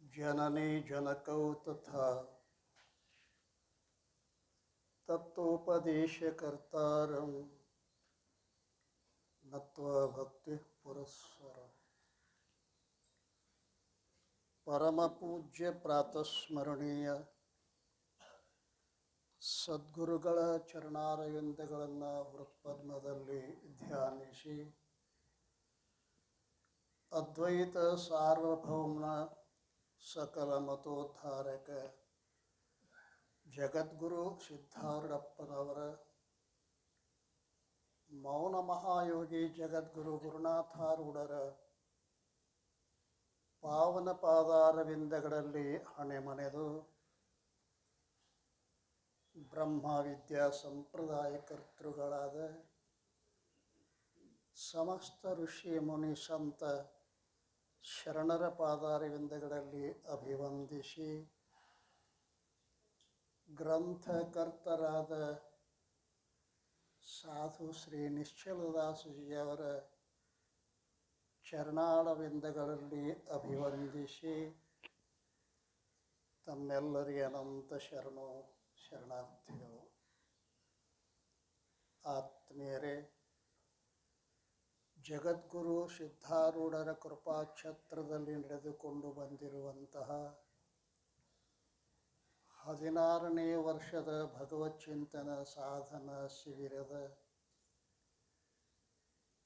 ಜನನಿ ಜನಕೌ ತಥಾ ತತ್ವೋಪದೇಶಕರ್ತಾರಂ ನತ್ವಾ ಭಕ್ತಿ ಪುರಸ್ಸರಂ. ಪರಮಪೂಜ್ಯ ಪ್ರಾತಸ್ಮರಣೀಯ ಸದ್ಗುರುಗಳ ಚರಣಾರವಿಂದಗಳನ್ನು ಹೃತ್ಪದ್ಮದಲ್ಲಿ ಧ್ಯಾನಿಸಿ ಅದ್ವೈತ ಸಾರ್ವಭೌಮನ ಸಕಲ ಮತೋದ್ಧಾರಕ ಜಗದ್ಗುರು ಸಿದ್ಧಾರೂಢಪ್ಪನವರ ಮೌನ ಮಹಾಯೋಗಿ ಜಗದ್ಗುರು ಗುರುನಾಥಾರೂಢರ ಪಾವನ ಪಾದಾರವಿಂದಗಳಲ್ಲಿ ಹಣೆಮಣೆದು ಬ್ರಹ್ಮವಿದ್ಯಾ ಸಂಪ್ರದಾಯ ಕರ್ತೃಗಳಾದ ಸಮಸ್ತ ಋಷಿ ಮುನಿ ಸಂತ ಶರಣರ ಪಾದಾರವಿಂದಗಳಲ್ಲಿ ಅಭಿವಂದಿಸಿ ಗ್ರಂಥಕರ್ತರಾದ ಸಾಧು ಶ್ರೀ ನಿಶ್ಚಲದಾಸಜಿಯವರ ಚರಣಾರವಿಂದಗಳಲ್ಲಿ ಅಭಿವಂದಿಸಿ ತಮ್ಮೆಲ್ಲರಿಗೆ ಅನಂತ ಶರಣಾರ್ಥಿಗಳು. ಆತ್ಮೀಯರೇ, ಜಗದ್ಗುರು ಸಿದ್ಧಾರೂಢರ ಕೃಪಾಛತ್ರದಲ್ಲಿ ನಡೆದುಕೊಂಡು ಬಂದಿರುವಂತಹ 16ನೇ ವರ್ಷದ ಭಗವಚ್ಚಿಂತನ ಸಾಧನ ಶಿಬಿರದ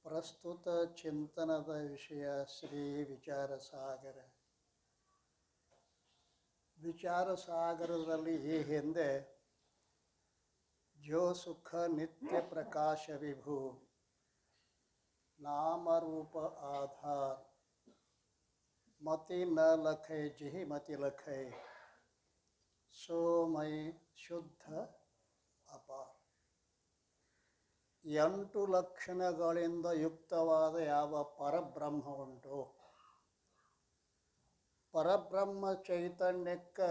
ಪ್ರಸ್ತುತ ಚಿಂತನದ ವಿಷಯ ಶ್ರೀ ವಿಚಾರಸಾಗರ. ವಿಚಾರಸಾಗರದಲ್ಲಿ ಈ ಹಿಂದೆ ಜೋ ಸುಖ ನಿತ್ಯ ಪ್ರಕಾಶ ವಿಭು ನಾಮರೂಪ ಆಧಾರ ಮತಿ ನ ಲಖೈ ಜಿಹಿ ಮತಿ ಲಖೈ ಸೋಮೈ ಶುದ್ಧ ಅಪಾರ. 8 ಲಕ್ಷಣಗಳಿಂದ ಯುಕ್ತವಾದ ಯಾವ ಪರಬ್ರಹ್ಮ ಉಂಟು, ಪರಬ್ರಹ್ಮ ಚೈತನ್ಯಕ್ಕೆ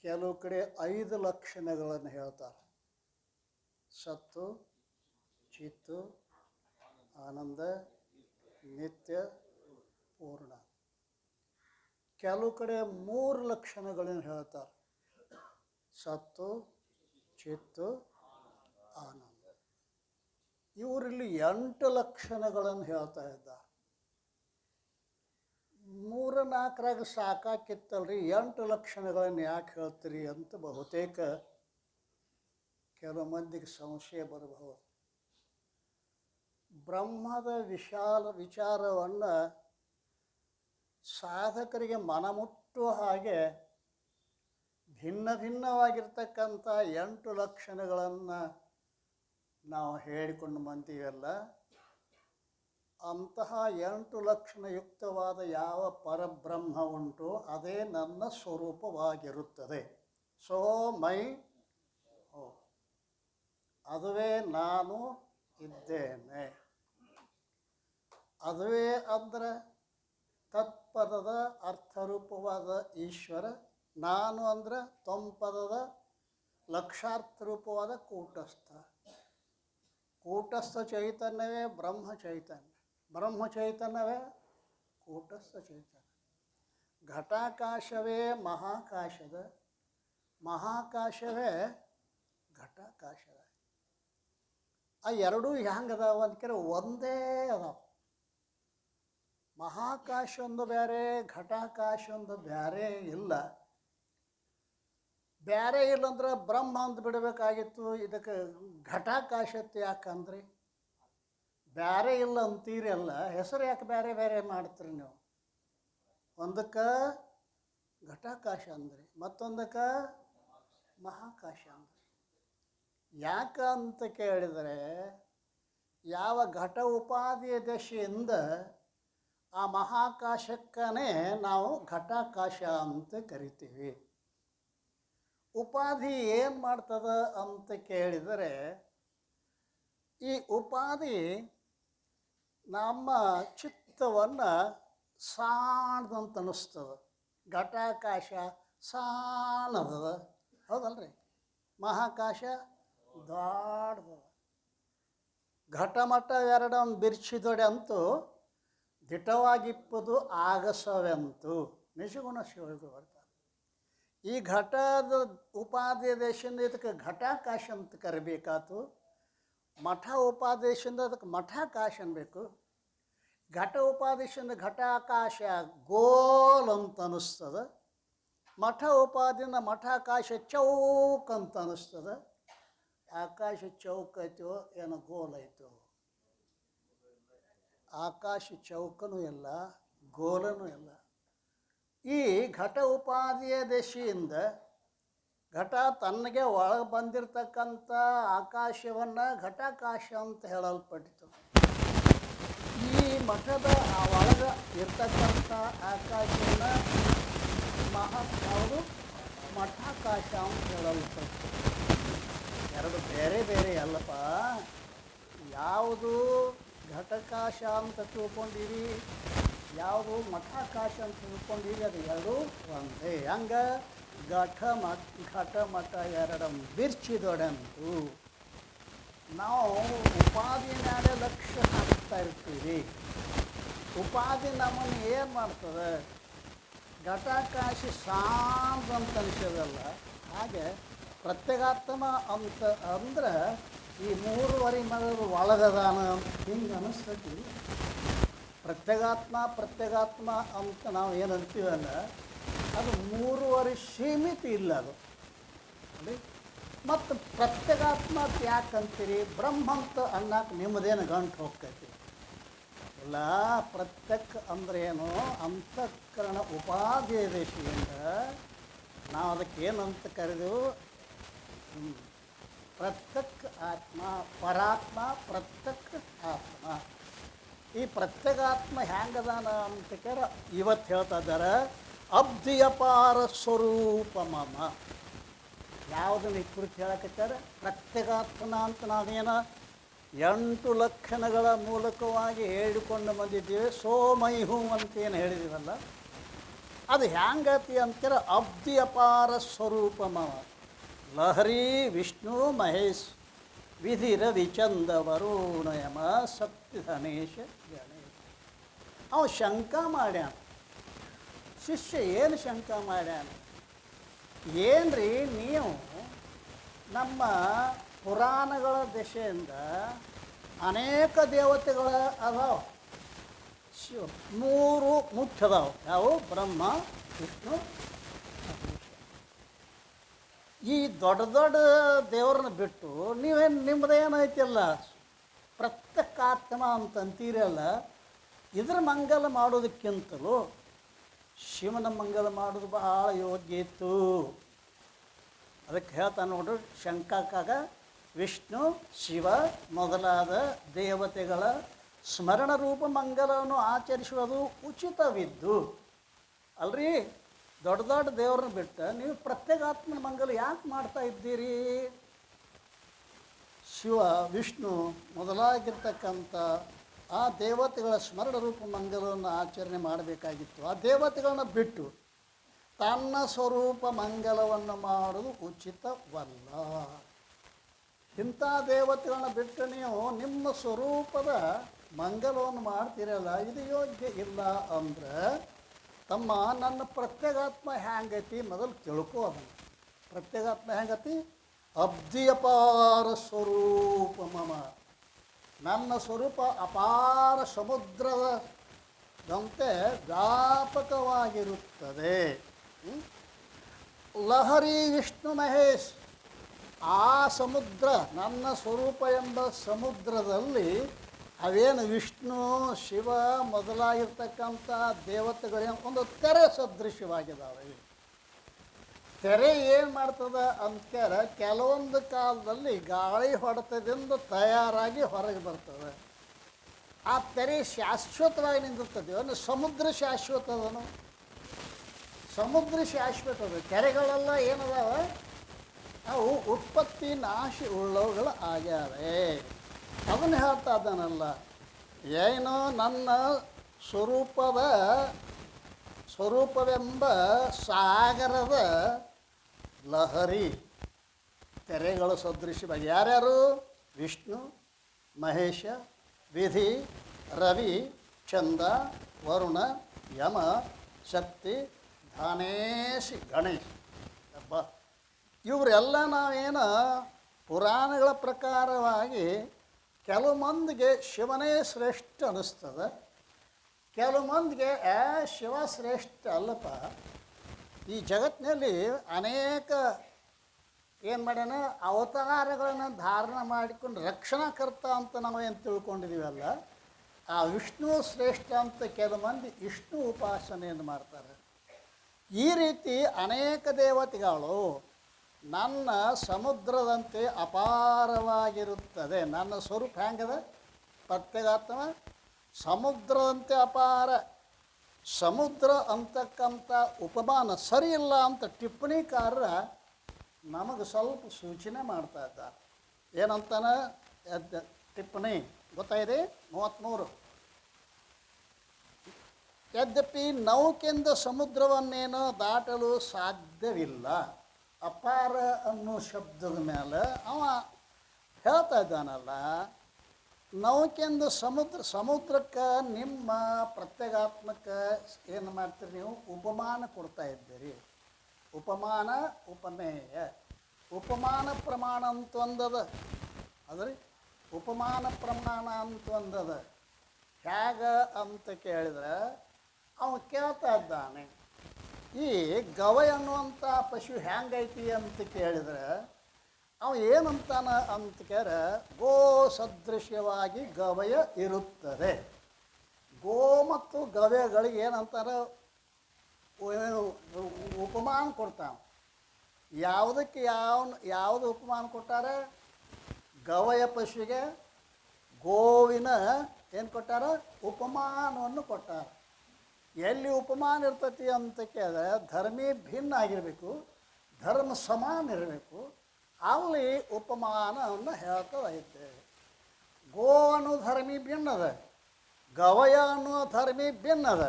ಕೆಲವು ಕಡೆ 5 ಲಕ್ಷಣಗಳನ್ನು ಹೇಳ್ತಾರೆ. ಸತ್ತು, ಚಿತ್ತು, ಆನಂದ, ನಿತ್ಯ, ಪೂರ್ಣ. ಕೆಲವು ಕಡೆ 3 ಲಕ್ಷಣಗಳನ್ನು ಹೇಳ್ತಾರೆ. ಸತ್ತು, ಚಿತ್ತು, ಆನಂದ. ಇವರಲ್ಲಿ 8 ಲಕ್ಷಣಗಳನ್ನು ಹೇಳ್ತಾ ಇದ್ದಾರೆ. 3-4ರಾಗ ಸಾಕಾಕಿತ್ತಲ್ರಿ, 8 ಲಕ್ಷಣಗಳನ್ನು ಯಾಕೆ ಹೇಳ್ತೀರಿ ಅಂತ ಬಹುತೇಕ ಕೆಲವು ಮಂದಿಗೆ ಸಂಶಯ ಬರಬಹುದು. ಬ್ರಹ್ಮದ ವಿಶಾಲ ವಿಚಾರವನ್ನು ಸಾಧಕರಿಗೆ ಮನಮುಟ್ಟುವ ಹಾಗೆ ಭಿನ್ನ ಭಿನ್ನವಾಗಿರ್ತಕ್ಕಂಥ 8 ಲಕ್ಷಣಗಳನ್ನು ನಾವು ಹೇಳಿಕೊಂಡು ಬಂತೀವಲ್ಲ, ಅಂತಹ 8 ಲಕ್ಷಣಯುಕ್ತವಾದ ಯಾವ ಪರಬ್ರಹ್ಮ ಉಂಟು ಅದೇ ನನ್ನ ಸ್ವರೂಪವಾಗಿರುತ್ತದೆ. ಸೋ ಮೈ ಓ, ಅದುವೇ ನಾನು ಇದ್ದೇನೆ. ಅದುವೇ ಅಂದರೆ ತತ್ಪದದ ಅರ್ಥರೂಪವಾದ ಈಶ್ವರ. ನಾನು ಅಂದರೆ ತೊಂಪದದ ಲಕ್ಷಾರ್ಥ ರೂಪವಾದ ಕೂಟಸ್ಥ. ಕೂಟಸ್ಥ ಚೈತನ್ಯವೇ ಬ್ರಹ್ಮ ಚೈತನ್ಯ, ಬ್ರಹ್ಮ ಚೈತನ್ಯವೇ ಕೂಟಸ್ಥ ಚೈತನ್ಯ. ಘಟಾಕಾಶವೇ ಮಹಾಕಾಶದ, ಮಹಾಕಾಶವೇ ಘಟಾಕಾಶದ. ಆ ಎರಡೂ ಹೆಂಗದಾವ ಅಂದ್ಕರೆ ಒಂದೇ ಅದಾವ. ಮಹಾಕಾಶ ಒಂದು ಬೇರೆ, ಘಟಾಕಾಶ ಒಂದು ಬೇರೆ ಇಲ್ಲ. ಬೇರೆ ಇಲ್ಲಂದ್ರೆ ಬ್ರಹ್ಮ ಅಂತ ಬಿಡಬೇಕಾಗಿತ್ತು. ಇದಕ್ಕೆ ಘಟಾಕಾಶತ್ತೆ ಯಾಕಂದ್ರಿ? ಬೇರೆ ಇಲ್ಲ ಅಂತೀರಲ್ಲ, ಹೆಸರು ಯಾಕೆ ಬೇರೆ ಬೇರೆ ಮಾಡ್ತೀರಿ ನೀವು? ಒಂದಕ್ಕೆ ಘಟಾಕಾಶ ಅಂದ್ರಿ, ಮತ್ತೊಂದಕ್ಕೆ ಮಹಾಕಾಶ ಅಂದ್ರಿ. ಯಾಕೆ ಅಂತ ಕೇಳಿದರೆ, ಯಾವ ಘಟ ಉಪಾದಿಯ ದಶೆಯಿಂದ ಆ ಮಹಾಕಾಶಕ್ಕನೇ ನಾವು ಘಟಾಕಾಶ ಅಂತ ಕರಿತೀವಿ. ಉಪಾಧಿ ಏನು ಮಾಡ್ತದ ಅಂತ ಕೇಳಿದರೆ, ಈ ಉಪಾಧಿ ನಮ್ಮ ಚಿತ್ತವನ್ನು ಸಾಣದಂತ ಅನ್ನಿಸ್ತದೆ. ಘಟಾಕಾಶ ಸಾಣದ, ಹೌದಲ್ರಿ? ಮಹಾಕಾಶ ದೊಡ್ಡದ. ಘಟಮಠ ಎರಡನ್ನು ಬಿರ್ಚಿದೊಡೆ ಅಂತೂ ದಿಟವಾಗಿಪ್ಪದು ಆಗಸವೆಂತು ನಿಜಗುಣ ಶಿವದು ಬರ್ತಾರೆ. ಈ ಘಟದ ಉಪಾದೇಶದಿಂದ ಇದಕ್ಕೆ ಘಟಾಕಾಶ ಅಂತ ಕರಿಬೇಕಾತು. ಮಠ ಉಪಾದೇಶದಿಂದ ಅದಕ್ಕೆ ಮಠಾಕಾಶ ಅನ್ಬೇಕು. ಘಟ ಉಪಾದೇಶದಿಂದ ಘಟಾಕಾಶ ಗೋಲ್ ಅಂತ ಅನ್ನಿಸ್ತದೆ. ಮಠ ಉಪಾದಿಯಿಂದ ಮಠಾಕಾಶ ಚೌಕ್ ಅಂತ ಅನ್ನಿಸ್ತದೆ. ಆಕಾಶ ಚೌಕ್ ಐತೋ ಏನೋ ಗೋಲ್ ಐತೋ? ಆಕಾಶ ಚೌಕನೂ ಇಲ್ಲ, ಗೋಲನೂ ಇಲ್ಲ. ಈ ಘಟ ಉಪಾದಿಯ ದಶೆಯಿಂದ ಘಟ ತನ್ನಗೆ ಒಳಗೆ ಬಂದಿರತಕ್ಕಂಥ ಆಕಾಶವನ್ನು ಘಟಾಕಾಶ ಅಂತ ಹೇಳಲ್ಪಟ್ಟಿತು. ಈ ಮಠದ ಒಳಗೆ ಇರ್ತಕ್ಕಂಥ ಆಕಾಶವನ್ನು ಯಾವುದು ಮಠಾಕಾಶ ಅಂತ ಹೇಳಲ್ಪಟ್ಟಿತು. ಎರಡು ಬೇರೆ ಬೇರೆ ಅಲ್ಲಪ್ಪ. ಯಾವುದು ಘಟಕಾಶ ಅಂತ ತಿಳ್ಕೊಂಡಿರಿ, ಯಾವುದು ಮಠಾಕಾಶ ಅಂತ ತಿಳ್ಕೊಂಡಿರಿ, ಅದು ಎರಡೂ ಒಂದೇ. ಹಂಗೆ ಘಟ ಮಠ ಎರಡಂ ಬಿರ್ಚಿದೊಡಂತು. ನಾವು ಉಪಾಧಿ ಮೇಲೆ ಲಕ್ಷ್ಯ ಹಾಕ್ತಾ ಇರ್ತೀವಿ. ಉಪಾಧಿ ನಮ್ಮನ್ನು ಏನು ಮಾಡ್ತದೆ? ಘಟಾಕಾಶ ಶಾಂತ ಅಂತ ಅನಿಸೋದಲ್ಲ. ಹಾಗೆ ಪ್ರತ್ಯೇಗಾತ್ಮ ಅಂತ ಅಂದ್ರೆ ಈ ಮೂರುವರೆ ಮರದ ಒಳಗದಾನ ಹಿಂಗೆ ಅನ್ನಿಸ್ತೈತಿ. ಪ್ರತ್ಯೇಗಾತ್ಮ ಅಂತ ನಾವು ಏನು ಅಂತೀವಲ್ಲ, ಅದು ಮೂರುವರೆ ಸೀಮಿತ ಇಲ್ಲ ಅದು ನೋಡಿ. ಮತ್ತು ಪ್ರತ್ಯೇಗಾತ್ಮ ಯಾಕೆ ಅಂತೀರಿ? ಬ್ರಹ್ಮಂತ ಅನ್ನಕ್ಕೆ ನಿಮ್ಮದೇನು ಗಂಟು ಹೋಗ್ತೈತಿ ಇಲ್ಲ. ಪ್ರತ್ಯಕ್ ಅಂದ್ರೆ ಏನು? ಅಂತಃಕರಣ ಉಪಾಧಿಯ ದೇಶದಿಂದ ನಾವು ಅದಕ್ಕೆ ಏನಂತ ಕರೆದೆವು? ಪ್ರತ್ಯಕ್ ಆತ್ಮ, ಪರಾತ್ಮ, ಪ್ರತ್ಯಕ್ ಆತ್ಮ. ಈ ಪ್ರತ್ಯೇಗಾತ್ಮ ಹ್ಯಾಂಗದಾನ ಅಂತ ಕೇಳ ಇವತ್ತು ಹೇಳ್ತಾ ಇದ್ದಾರೆ. ಅಬ್ಧಿಯಪಾರ ಸ್ವರೂಪ ಮಮ. ಯಾವುದನ್ನು ಈ ಕುರಿತು ಹೇಳಕತ್ತಾರೆ? ಪ್ರತ್ಯೇಗಾತ್ಮನ ಅಂತ ನಾವೇನು 8 ಲಕ್ಷಣಗಳ ಮೂಲಕವಾಗಿ ಹೇಳಿಕೊಂಡು ಬಂದಿದ್ದೀವಿ. ಸೋಮೈಹು ಅಂತೇನು ಹೇಳಿದ್ದೀವಲ್ಲ, ಅದು ಹ್ಯಾಂಗತಿ ಅಂತೀರ? ಅಬ್ಧಿಯಪಾರ ಸ್ವರೂಪ ಮಮ. ಲಹರಿ ವಿಷ್ಣು ಮಹೇಶ್ ವಿಧಿರ ವಿಚಂದ ವರುಣ ಯಮ ಸತ್ಯ ಧನೇಶ ಗಣೇಶ. ಅವ ಶಂಕ ಮಾಡ್ಯಾನ. ಶಿಷ್ಯ ಏನು ಶಂಕ ಮಾಡ್ಯಾನ? ಏನ್ರಿ ನೀವು ನಮ್ಮ ಪುರಾಣಗಳ ದಶೆಯಿಂದ ಅನೇಕ ದೇವತೆಗಳ ಅದಾವ. 3 ಮುಖ್ಯ ಅದಾವ. ಯಾವ? ಬ್ರಹ್ಮ, ವಿಷ್ಣು, ಈ ದೊಡ್ಡ ದೊಡ್ಡ ದೇವ್ರನ್ನ ಬಿಟ್ಟು ನೀವೇನು ನಿಮ್ಮದೇನೈತಿಲ್ಲ ಪ್ರತ್ಯೇಕಾತ್ಮ ಅಂತಂತೀರಲ್ಲ. ಇದ್ರ ಮಂಗಲ ಮಾಡೋದಕ್ಕಿಂತಲೂ ಶಿವನ ಮಂಗಲ ಮಾಡೋದು ಭಾಳ ಯೋಗ್ಯ ಇತ್ತು. ಅದಕ್ಕೆ ಹೇಳ್ತಾ ನೋಡ್ರಿ ಶಂಕಾಕಾಗ ವಿಷ್ಣು ಶಿವ ಮೊದಲಾದ ದೇವತೆಗಳ ಸ್ಮರಣ ರೂಪ ಮಂಗಲವನ್ನು ಆಚರಿಸುವುದು ಉಚಿತವಿದ್ದು. ಅಲ್ರಿ, ದೊಡ್ಡ ದೊಡ್ಡ ದೇವ್ರನ್ನ ಬಿಟ್ಟು ನೀವು ಪ್ರತ್ಯೇಕಾತ್ಮನ ಮಂಗಲ ಯಾಕೆ ಮಾಡ್ತಾ ಇದ್ದೀರಿ? ಶಿವ ವಿಷ್ಣು ಮೊದಲಾಗಿರ್ತಕ್ಕಂಥ ಆ ದೇವತೆಗಳ ಸ್ಮರಣ ರೂಪ ಮಂಗಲವನ್ನು ಆಚರಣೆ ಮಾಡಬೇಕಾಗಿತ್ತು. ಆ ದೇವತೆಗಳನ್ನ ಬಿಟ್ಟು ತನ್ನ ಸ್ವರೂಪ ಮಂಗಲವನ್ನು ಮಾಡೋದು ಉಚಿತವಲ್ಲ. ಇಂಥ ದೇವತೆಗಳನ್ನ ಬಿಟ್ಟು ನೀವು ನಿಮ್ಮ ಸ್ವರೂಪದ ಮಂಗಲವನ್ನು ಮಾಡ್ತೀರಲ್ಲ, ಇದು ಯೋಗ್ಯ ಇಲ್ಲ. ಅಂದ್ರೆ ತಮ್ಮ ನನ್ನ ಪ್ರತ್ಯೇಗಾತ್ಮ ಹ್ಯಾಂಗೈತಿ ಮೊದಲು ತಿಳ್ಕೋ. ಅದನ್ನು ಪ್ರತ್ಯೇಗಾತ್ಮ ಹ್ಯಾಂಗತಿ? ಅಬ್ಧಿಯಪಾರ ಸ್ವರೂಪ ಮಮ. ನನ್ನ ಸ್ವರೂಪ ಅಪಾರ ಸಮುದ್ರದಂತೆ ವ್ಯಾಪಕವಾಗಿರುತ್ತದೆ. ಲಹರಿ ವಿಷ್ಣು ಮಹೇಶ್. ಆ ಸಮುದ್ರ ನನ್ನ ಸ್ವರೂಪ ಎಂಬ ಸಮುದ್ರದಲ್ಲಿ ಅವೇನು ವಿಷ್ಣು ಶಿವ ಮೊದಲಾಗಿರ್ತಕ್ಕಂಥ ದೇವತೆಗಳೇನು ಒಂದು ತೆರೆ ಸದೃಶ್ಯವಾಗಿದ್ದಾವೆ. ತೆರೆ ಏನು ಮಾಡ್ತದೆ ಅಂತಾರೆ? ಕೆಲವೊಂದು ಕಾಲದಲ್ಲಿ ಗಾಳಿ ಹೊಡೆತದಿಂದ ತಯಾರಾಗಿ ಹೊರಗೆ ಬರ್ತದೆ. ಆ ತೆರೆ ಶಾಶ್ವತವಾಗಿ ನಿಂದಿರ್ತದೆ. ಒಂದು ಸಮುದ್ರ ಶಾಶ್ವತದನು? ಸಮುದ್ರ ಶಾಶ್ವತದ. ತೆರೆಗಳೆಲ್ಲ ಏನದಾವ? ಅವು ಉತ್ಪತ್ತಿ ನಾಶ ಉಳ್ಳವುಗಳು ಆಗ್ಯಾವೆ. ಅದನ್ನು ಹೇಳ್ತಾ ಇದ್ದಾನಲ್ಲ, ಏನೋ ನನ್ನ ಸ್ವರೂಪವೆಂಬ ಸಾಗರದ ಲಹರಿ ತೆರೆಗಳು ಸದೃಶ್ಯವಾಗಿ. ಯಾರ್ಯಾರು? ವಿಷ್ಣು, ಮಹೇಶ, ವಿಧಿ, ರವಿ, ಚಂದ, ವರುಣ, ಯಮ, ಶಕ್ತಿ, ಧಾನೇಶಿ, ಗಣೇಶ್. ಹಬ್ಬ ಇವರೆಲ್ಲ ನಾವೇನು ಪುರಾಣಗಳ ಪ್ರಕಾರವಾಗಿ ಕೆಲವು ಮಂದಿಗೆ ಶಿವನೇ ಶ್ರೇಷ್ಠ ಅನ್ನಿಸ್ತದೆ, ಕೆಲವು ಮಂದಿಗೆ ಶಿವ ಶ್ರೇಷ್ಠ ಅಲ್ಲಪ್ಪ. ಈ ಜಗತ್ತಿನಲ್ಲಿ ಅನೇಕ ಏನು ಮಾಡ್ಯಾನ ಅವತಾರಗಳನ್ನು ಧಾರಣ ಮಾಡಿಕೊಂಡು ರಕ್ಷಣಾಕರ್ತ ಅಂತ ನಾವು ಏನು ತಿಳ್ಕೊಂಡಿದ್ದೀವಲ್ಲ, ಆ ವಿಷ್ಣು ಶ್ರೇಷ್ಠ ಅಂತ ಕೆಲವು ಮಂದಿ ವಿಷ್ಣು ಉಪಾಸನೆಯನ್ನು ಮಾಡ್ತಾರೆ. ಈ ರೀತಿ ಅನೇಕ ದೇವತೆಗಳು ನನ್ನ ಸಮುದ್ರದಂತೆ ಅಪಾರವಾಗಿರುತ್ತದೆ. ನನ್ನ ಸ್ವರೂಪ ಹೆಂಗದ ಪ್ರತ್ಯೇಗಾತ್ಮ ಸಮುದ್ರದಂತೆ ಅಪಾರ. ಸಮುದ್ರ ಅಂತಕ್ಕಂಥ ಉಪಮಾನ ಸರಿಯಿಲ್ಲ ಅಂತ ಟಿಪ್ಪಣಿಕಾರರ ನಮಗೆ ಸ್ವಲ್ಪ ಸೂಚನೆ ಮಾಡ್ತಾ ಇದ್ದಾರೆ. ಏನಂತಾನ ಟಿಪ್ಪಣಿ ಗೊತ್ತಾಯಿದೆ 33. ಯದ್ಯಪಿ ನೌಕೆಂದ ಸಮುದ್ರವನ್ನೇನೋ ದಾಟಲು ಸಾಧ್ಯವಿಲ್ಲ. ಅಪಾರ ಅನ್ನೋ ಶಬ್ದದ ಮೇಲೆ ಅವ ಹೇಳ್ತಾ ಇದ್ದಾನಲ್ಲ, ನೌಕೆಂದು ಸಮುದ್ರಕ್ಕೆ ನಿಮ್ಮ ಪ್ರತ್ಯೇಗಾತ್ಮಕ್ಕೆ ಏನು ಮಾಡ್ತೀರಿ ನೀವು? ಉಪಮಾನ ಕೊಡ್ತಾ ಇದ್ದೀರಿ. ಉಪಮಾನ ಉಪಮೇಯ. ಉಪಮಾನ ಪ್ರಮಾಣ ಅಂತ ಒಂದದ, ಅದ್ರಿ ಉಪಮಾನ ಪ್ರಮಾಣ ಅಂತ ಒಂದದ. ಹೇಗೆ ಅಂತ ಕೇಳಿದ್ರೆ ಅವ ಕೇಳ್ತಾ ಇದ್ದಾನೆ, ಈ ಗವಯ ಅನ್ನುವಂಥ ಪಶು ಹೆಂಗೈತಿ ಅಂತ ಕೇಳಿದ್ರೆ ಅವ ಏನಂತಾನ ಅಂತ ಕೇಳಿದ್ರೆ, ಗೋ ಸದೃಶ್ಯವಾಗಿ ಗವಯ ಇರುತ್ತದೆ. ಗೋ ಮತ್ತು ಗವಯಗಳಿಗೆ ಏನಂತಾರೆ ಉಪಮಾನ ಕೊಡ್ತಾನೆ. ಯಾವುದಕ್ಕೆ ಯಾವುದು ಉಪಮಾನ ಕೊಟ್ಟಾರೆ? ಗವಯ ಪಶುವಿಗೆ ಗೋವಿನ ಏನು ಕೊಟ್ಟಾರ? ಉಪಮಾನವನ್ನು ಕೊಟ್ಟಾರ. ಎಲ್ಲಿ ಉಪಮಾನ ಇರ್ತೈತಿ ಅಂತ ಕೇಳಿದ್ರೆ ಧರ್ಮಿ ಭಿನ್ನ ಆಗಿರಬೇಕು, ಧರ್ಮ ಸಮಾನ ಇರಬೇಕು, ಅಲ್ಲಿ ಉಪಮಾನವನ್ನು ಹೇಳ್ತದೈತೆ. ಗೋ ಅನ್ನೋ ಧರ್ಮಿ ಭಿನ್ನದ, ಗವಯ ಅನ್ನೋ ಧರ್ಮಿ ಭಿನ್ನದ,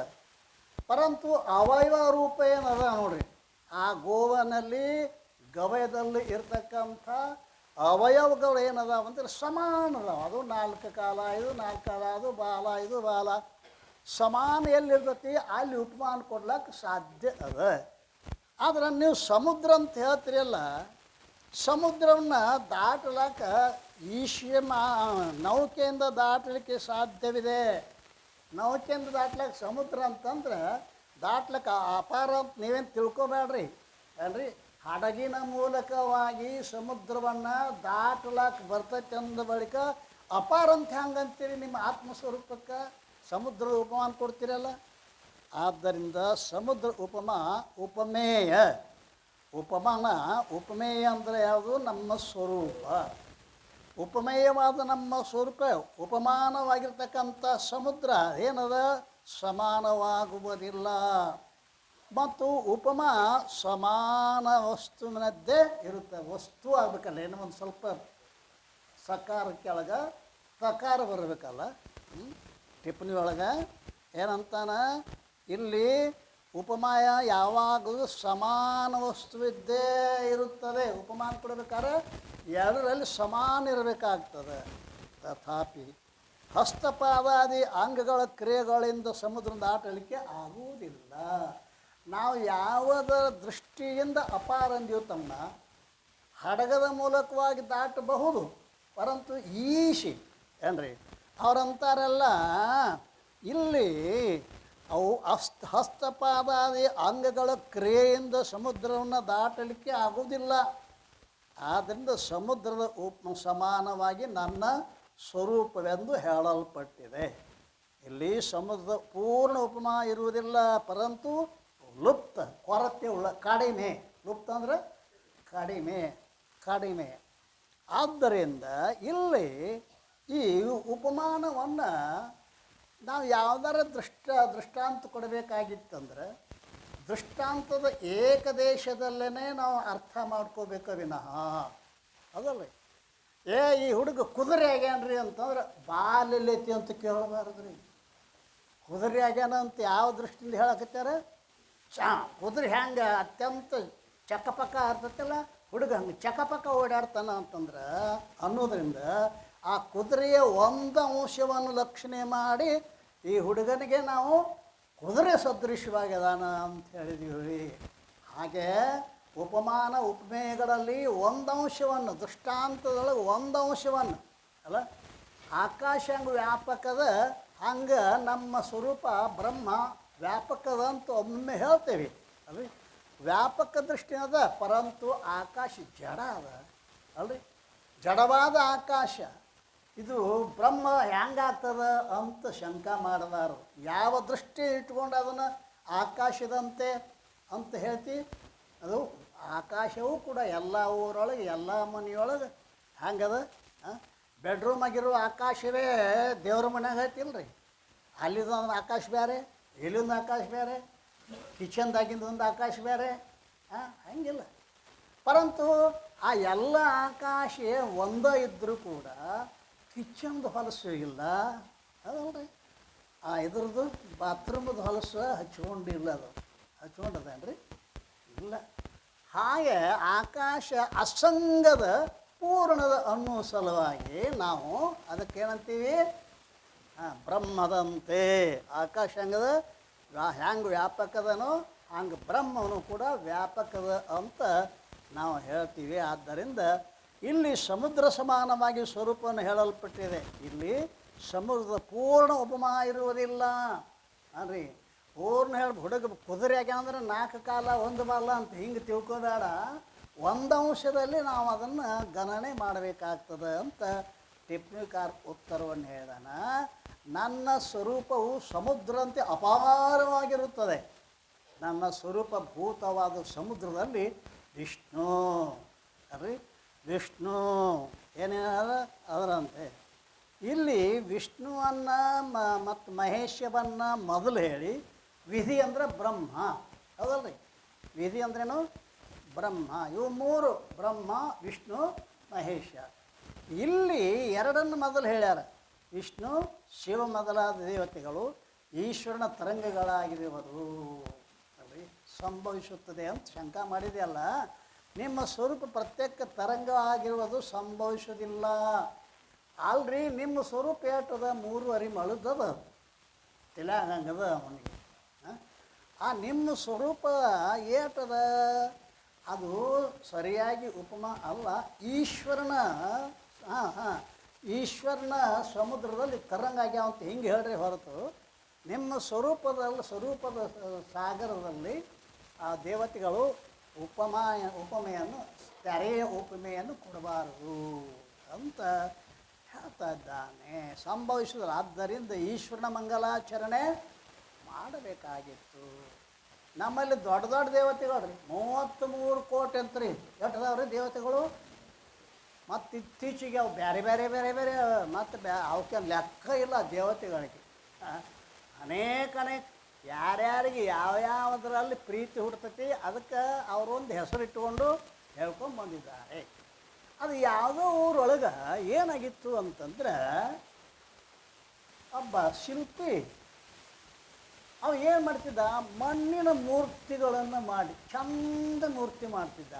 ಪರಂತು ಅವಯವ ರೂಪ ಏನದ ನೋಡ್ರಿ, ಆ ಗೋವನಲ್ಲಿ ಗವಯದಲ್ಲಿ ಇರ್ತಕ್ಕಂಥ ಅವಯವಗಳು ಏನದಾವ ಅಂದರೆ ಸಮಾನ ಅದಾವ. ಅದು 4 ಕಾಲ ಇದು 4 ಕಾಲ, ಅದು ಬಾಲ ಇದು ಬಾಲ, ಸಮಾನ ಎಲ್ಲಿರ್ತೈತಿ ಅಲ್ಲಿ ಉಪಮಾನ ಕೊಡ್ಲಿಕ್ಕೆ ಸಾಧ್ಯ ಅದ. ಆದ್ರೆ ನೀವು ಸಮುದ್ರ ಅಂತ ಹೇಳ್ತೀರಲ್ಲ, ಸಮುದ್ರವನ್ನು ದಾಟಲಾಕ ನೌಕೆಯಿಂದ ದಾಟಲಿಕ್ಕೆ ಸಾಧ್ಯವಿದೆ. ನೌಕೆಯಿಂದ ದಾಟ್ಲಿಕ್ಕೆ ಸಮುದ್ರ ಅಂತಂದ್ರೆ ದಾಟ್ಲಿಕ್ಕೆ ಅಪಾರ ಅಂತ ನೀವೇನು ತಿಳ್ಕೊಬೇಡ್ರಿ ಏನ್ರಿ. ಹಡಗಿನ ಮೂಲಕವಾಗಿ ಸಮುದ್ರವನ್ನು ದಾಟಲಾಕ ಬರ್ತೈತೆ ಅಂದ ಬಳಿಕ ಅಪಾರ ಅಂತ ಹೆಂಗಂತೀರಿ? ನಿಮ್ಮ ಆತ್ಮಸ್ವರೂಪಕ್ಕೆ ಸಮುದ್ರದ ಉಪಮಾನ ಕೊಡ್ತೀರಲ್ಲ. ಆದ್ದರಿಂದ ಸಮುದ್ರ ಉಪಮೇಯ. ಉಪಮಾನ ಉಪಮೇಯ ಅಂದರೆ ಯಾವುದು? ನಮ್ಮ ಸ್ವರೂಪ. ಉಪಮೇಯವಾದ ನಮ್ಮ ಸ್ವರೂಪ ಉಪಮಾನವಾಗಿರ್ತಕ್ಕಂಥ ಸಮುದ್ರ ಏನದ? ಸಮಾನವಾಗುವುದಿಲ್ಲ. ಮತ್ತು ಉಪಮಾ ಸಮಾನ ವಸ್ತುವಿನದ್ದೇ ಇರುತ್ತೆ. ವಸ್ತು ಆಗಬೇಕಲ್ಲ, ಏನೋ ಒಂದು ಸ್ವಲ್ಪ ಸಕಾರ ಕೆಳಗೆ ಸಕಾರ ಬರಬೇಕಲ್ಲ. ಟಿಪ್ಪಣಿ ಒಳಗೆ ಏನಂತಾನ ಇಲ್ಲಿ? ಉಪಮಾಯ ಯಾವಾಗಲೂ ಸಮಾನ ವಸ್ತುವಿದ್ದೇ ಇರುತ್ತದೆ. ಉಪಮಾನ ಕೊಡಬೇಕಾದ್ರೆ ಎರಡರಲ್ಲಿ ಸಮಾನ ಇರಬೇಕಾಗ್ತದೆ. ತಥಾಪಿ ಹಸ್ತಪಾದಾದಿ ಅಂಗಗಳ ಕ್ರಿಯೆಗಳಿಂದ ಸಮುದ್ರ ದಾಟಲಿಕ್ಕೆ ಆಗುವುದಿಲ್ಲ. ನಾವು ಯಾವುದರ ದೃಷ್ಟಿಯಿಂದ ಅಪಾರ ಅಂದೀವಿ ತಮ್ಮ ಹಡಗದ ಮೂಲಕವಾಗಿ ದಾಟಬಹುದು, ಪರಂತು ಈಶಿ ಏನ್ರಿ ಅವರಂತಾರೆಲ್ಲ ಇಲ್ಲಿ ಅವು ಹಸ್ತಪಾದಾದಿ ಅಂಗಗಳ ಕ್ರಿಯೆಯಿಂದ ಸಮುದ್ರವನ್ನು ದಾಟಲಿಕ್ಕೆ ಆಗುವುದಿಲ್ಲ. ಆದ್ದರಿಂದ ಸಮುದ್ರದ ಸಮಾನವಾಗಿ ನನ್ನ ಸ್ವರೂಪವೆಂದು ಹೇಳಲ್ಪಟ್ಟಿದೆ. ಇಲ್ಲಿ ಸಮುದ್ರದ ಪೂರ್ಣ ಉಪಮಾ ಇರುವುದಿಲ್ಲ, ಪರಂತು ಲುಪ್ತ, ಕೊರತೆ ಉಳ್ಳ, ಕಡಿಮೆ. ಲುಪ್ತ ಅಂದರೆ ಕಡಿಮೆ. ಆದ್ದರಿಂದ ಇಲ್ಲಿ ಈ ಉಪಮಾನವನ್ನು ನಾವು ಯಾವ್ದಾರ ದೃಷ್ಟಾಂತ ಕೊಡಬೇಕಾಗಿತ್ತಂದ್ರೆ ದೃಷ್ಟಾಂತದ ಏಕದೇಶದಲ್ಲೇ ನಾವು ಅರ್ಥ ಮಾಡ್ಕೋಬೇಕು ವಿನಃ ಅದಲ್ಲ. ಈ ಹುಡುಗ ಕುದುರೆ ಆಗ್ಯಾನ್ರಿ ಅಂತಂದ್ರೆ ಬಾಲ್ಯಲೈತಿ ಅಂತ ಕೇಳಬಾರ್ದ್ರಿ. ಕುದುರೆ ಆಗ್ಯಾನ ಅಂತ ಯಾವ ದೃಷ್ಟಿಯಿಂದ ಹೇಳಕತ್ತಾರ? ಕುದುರೆ ಹೆಂಗೆ ಅತ್ಯಂತ ಚಕ್ಕಪಕ್ಕ ಇರ್ತೈತಲ್ಲ, ಹುಡುಗ ಹಂಗೆ ಚಕ್ಕಪಕ್ಕ ಓಡಾಡ್ತಾನ ಅಂತಂದ್ರೆ ಅನ್ನೋದ್ರಿಂದ ಆ ಕುದುರೆಯ ಒಂದು ಅಂಶವನ್ನು ಲಕ್ಷಣೆ ಮಾಡಿ ಈ ಹುಡುಗನಿಗೆ ನಾವು ಕುದುರೆ ಸದೃಶವಾಗಿದಾನ ಅಂತ ಹೇಳಿದೀವಿ. ಹಾಗೆ ಉಪಮಾನ ಉಪಮೇಯಗಳಲ್ಲಿ ಒಂದಂಶವನ್ನು, ದೃಷ್ಟಾಂತದೊಳಗೆ ಒಂದಂಶವನ್ನು ಅಲ್ಲ, ಆಕಾಶ ಹಂಗೆ ವ್ಯಾಪಕದ ಹಂಗೆ ನಮ್ಮ ಸ್ವರೂಪ ಬ್ರಹ್ಮ ವ್ಯಾಪಕದ ಅಂತ ಒಮ್ಮೆ ಹೇಳ್ತೇವೆ ಅಲ್ರಿ. ವ್ಯಾಪಕ ದೃಷ್ಟಿ ಅದ, ಪರಂತು ಆಕಾಶ ಜಡ ಅದ ಅಲ್ರಿ. ಜಡವಾದ ಆಕಾಶ ಇದು ಬ್ರಹ್ಮ ಹೆಂಗಾಗ್ತದ ಅಂತ ಶಂಕ ಮಾಡಬಾರ್ದು. ಯಾವ ದೃಷ್ಟಿ ಇಟ್ಕೊಂಡು ಅದನ್ನು ಆಕಾಶದಂತೆ ಅಂತ ಹೇಳ್ತಿ, ಅದು ಆಕಾಶವೂ ಕೂಡ ಎಲ್ಲ ಊರೊಳಗೆ ಎಲ್ಲ ಮನೆಯೊಳಗೆ ಹಂಗದ. ಬೆಡ್ರೂಮ್ ಆಗಿರೋ ಆಕಾಶವೇ ದೇವ್ರ ಮನ್ಯಾಗ ಐತಿಲ್ಲ ರೀ. ಅಲ್ಲಿದೊಂದು ಆಕಾಶ ಬೇರೆ, ಇಲ್ಲಿಂದ ಆಕಾಶ ಬೇರೆ, ಕಿಚನ್ದಾಗಿಂದ ಒಂದು ಆಕಾಶ ಬೇರೆ, ಹಂಗಿಲ್ಲ. ಪರಂತು ಆ ಎಲ್ಲ ಆಕಾಶ ಒಂದೇ ಇದ್ದರೂ ಕೂಡ ಕಿಚನ್ದು ಹೊಲಸು ಇಲ್ಲ ಅದಲ್ರಿ. ಇದ್ರದ್ದು ಬಾತ್ರೂಮದ ಹೊಲಸು ಹಚ್ಕೊಂಡಿಲ್ಲ, ಅದು ಹಚ್ಕೊಂಡದೇನ್ರಿ ಇಲ್ಲ. ಹಾಗೆ ಆಕಾಶ ಅಸಂಗದ ಪೂರ್ಣದ ಅನ್ನೋ ಸಲುವಾಗಿ ನಾವು ಅದಕ್ಕೇನಂತೀವಿ, ಬ್ರಹ್ಮದಂತೆ. ಆಕಾಶ ಹಂಗದ, ಹ್ಯಾಂಗೆ ವ್ಯಾಪಕದನೋ ಹಂಗೆ ಬ್ರಹ್ಮನು ಕೂಡ ವ್ಯಾಪಕದ ಅಂತ ನಾವು ಹೇಳ್ತೀವಿ. ಆದ್ದರಿಂದ ಇಲ್ಲಿ ಸಮುದ್ರ ಸಮಾನವಾಗಿ ಸ್ವರೂಪವನ್ನು ಹೇಳಲ್ಪಟ್ಟಿದೆ. ಇಲ್ಲಿ ಸಮುದ್ರದ ಪೂರ್ಣ ಉಪಮಾ ಇರುವುದಿಲ್ಲ ಅನ್ರಿ. ಪೂರ್ಣ ಹೇಳಿ ಹುಡುಗ ಕುದುರೆ ಆಗ್ಯಾನಂದ್ರೆ 4 ಕಾಲ 1 ಬಾಲ ಅಂತ ಹಿಂಗೆ ತಿಳ್ಕೊಬೇಡ. ಒಂದು ಅಂಶದಲ್ಲಿ ನಾವು ಅದನ್ನು ಗಣನೆ ಮಾಡಬೇಕಾಗ್ತದೆ ಅಂತ ಟಿಪ್ಪಣಿಕಾರ ಉತ್ತರವನ್ನು ಹೇಳಿದಾನ. ನನ್ನ ಸ್ವರೂಪವು ಸಮುದ್ರಂತೆ ಅಪಾರವಾಗಿರುತ್ತದೆ. ನನ್ನ ಸ್ವರೂಪ ಭೂತವಾದ ಸಮುದ್ರದಲ್ಲಿ ವಿಷ್ಣು ಅಲ್ರಿ. ವಿಷ್ಣು ಏನೇನಾದ ಅದರಂತೆ. ಇಲ್ಲಿ ವಿಷ್ಣುವನ್ನು ಮತ್ತು ಮಹೇಶವನ್ನು ಮೊದಲು ಹೇಳಿ, ವಿಧಿ ಅಂದರೆ ಬ್ರಹ್ಮ ಹೌದಲ್ರಿ. ವಿಧಿ ಅಂದ್ರೇನು? ಬ್ರಹ್ಮ. ಇವು 3 ಬ್ರಹ್ಮ, ವಿಷ್ಣು, ಮಹೇಶ. ಇಲ್ಲಿ 2 ಮೊದಲು ಹೇಳ್ಯಾರ. ವಿಷ್ಣು ಶಿವ ಮೊದಲಾದ ದೇವತೆಗಳು ಈಶ್ವರನ ತರಂಗಗಳಾಗಿರುವರು ಅಲ್ರಿ. ಸಂಭವಿಸುತ್ತದೆ ಅಂತ ಶಂಕ ಮಾಡಿದೆಯಲ್ಲ, ನಿಮ್ಮ ಸ್ವರೂಪ ಪ್ರತ್ಯೇಕ ತರಂಗ ಆಗಿರುವುದು ಸಂಭವಿಸೋದಿಲ್ಲ ಅಲ್ರಿ. ನಿಮ್ಮ ಸ್ವರೂಪ ಏಟದ 3 ಅರಿಮಳದದ ತಿಳಗಂಗದ ಅವನಿಗೆ. ನಿಮ್ಮ ಸ್ವರೂಪ ಏಟದ ಅದು ಸರಿಯಾಗಿ ಉಪಮಾ ಅಲ್ಲ. ಈಶ್ವರನ ಈಶ್ವರನ ಸಮುದ್ರದಲ್ಲಿ ತರಂಗ ಆಗ್ಯಾವ ಅಂತ ಹಿಂಗೆ ಹೇಳ್ರಿ ಹೊರತು ನಿಮ್ಮ ಸ್ವರೂಪದ ಸಾಗರದಲ್ಲಿ ಆ ದೇವತೆಗಳು ಉಪಮೆಯನ್ನು ತೆರೆಯ ಉಪಮೆಯನ್ನು ಕೊಡಬಾರದು ಅಂತ ಹೇಳ್ತಾ ಇದ್ದಾನೆ. ಸಂಭವಿಸಿದ್ರು. ಆದ್ದರಿಂದ ಈಶ್ವರನ ಮಂಗಲಾಚರಣೆ ಮಾಡಬೇಕಾಗಿತ್ತು. ನಮ್ಮಲ್ಲಿ ದೊಡ್ಡ ದೊಡ್ಡ ದೇವತೆಗಳು ರೀ 33 ಕೋಟಿ ಅಂತ ರೀ. ಎಷ್ಟದಾವ್ರಿ ದೇವತೆಗಳು? ಮತ್ತು ಇತ್ತೀಚೆಗೆ ಅವು ಬೇರೆ ಬೇರೆ ಬೇರೆ ಬೇರೆ ಮತ್ತು ಅವಕ್ಕೆ ಲೆಕ್ಕ ಇಲ್ಲ ದೇವತೆಗಳಿಗೆ. ಅನೇಕ ಯಾರ್ಯಾರಿಗೆ ಯಾವ್ಯಾವುದರಲ್ಲಿ ಪ್ರೀತಿ ಹುಡ್ತೈತಿ ಅದಕ್ಕೆ ಅವರೊಂದು ಹೆಸರಿಟ್ಟುಕೊಂಡು ಹೇಳ್ಕೊಂಡು ಬಂದಿದ್ದಾರೆ. ಅದು ಯಾವುದೋ ಊರೊಳಗೆ ಏನಾಗಿತ್ತು ಅಂತಂದ್ರೆ, ಒಬ್ಬ ಶಿಲ್ಪಿ ಅವ ಏನು ಮಾಡ್ತಿದ್ದ, ಮಣ್ಣಿನ ಮೂರ್ತಿಗಳನ್ನು ಮಾಡಿ ಚಂದ ಮೂರ್ತಿ ಮಾಡ್ತಿದ್ದ.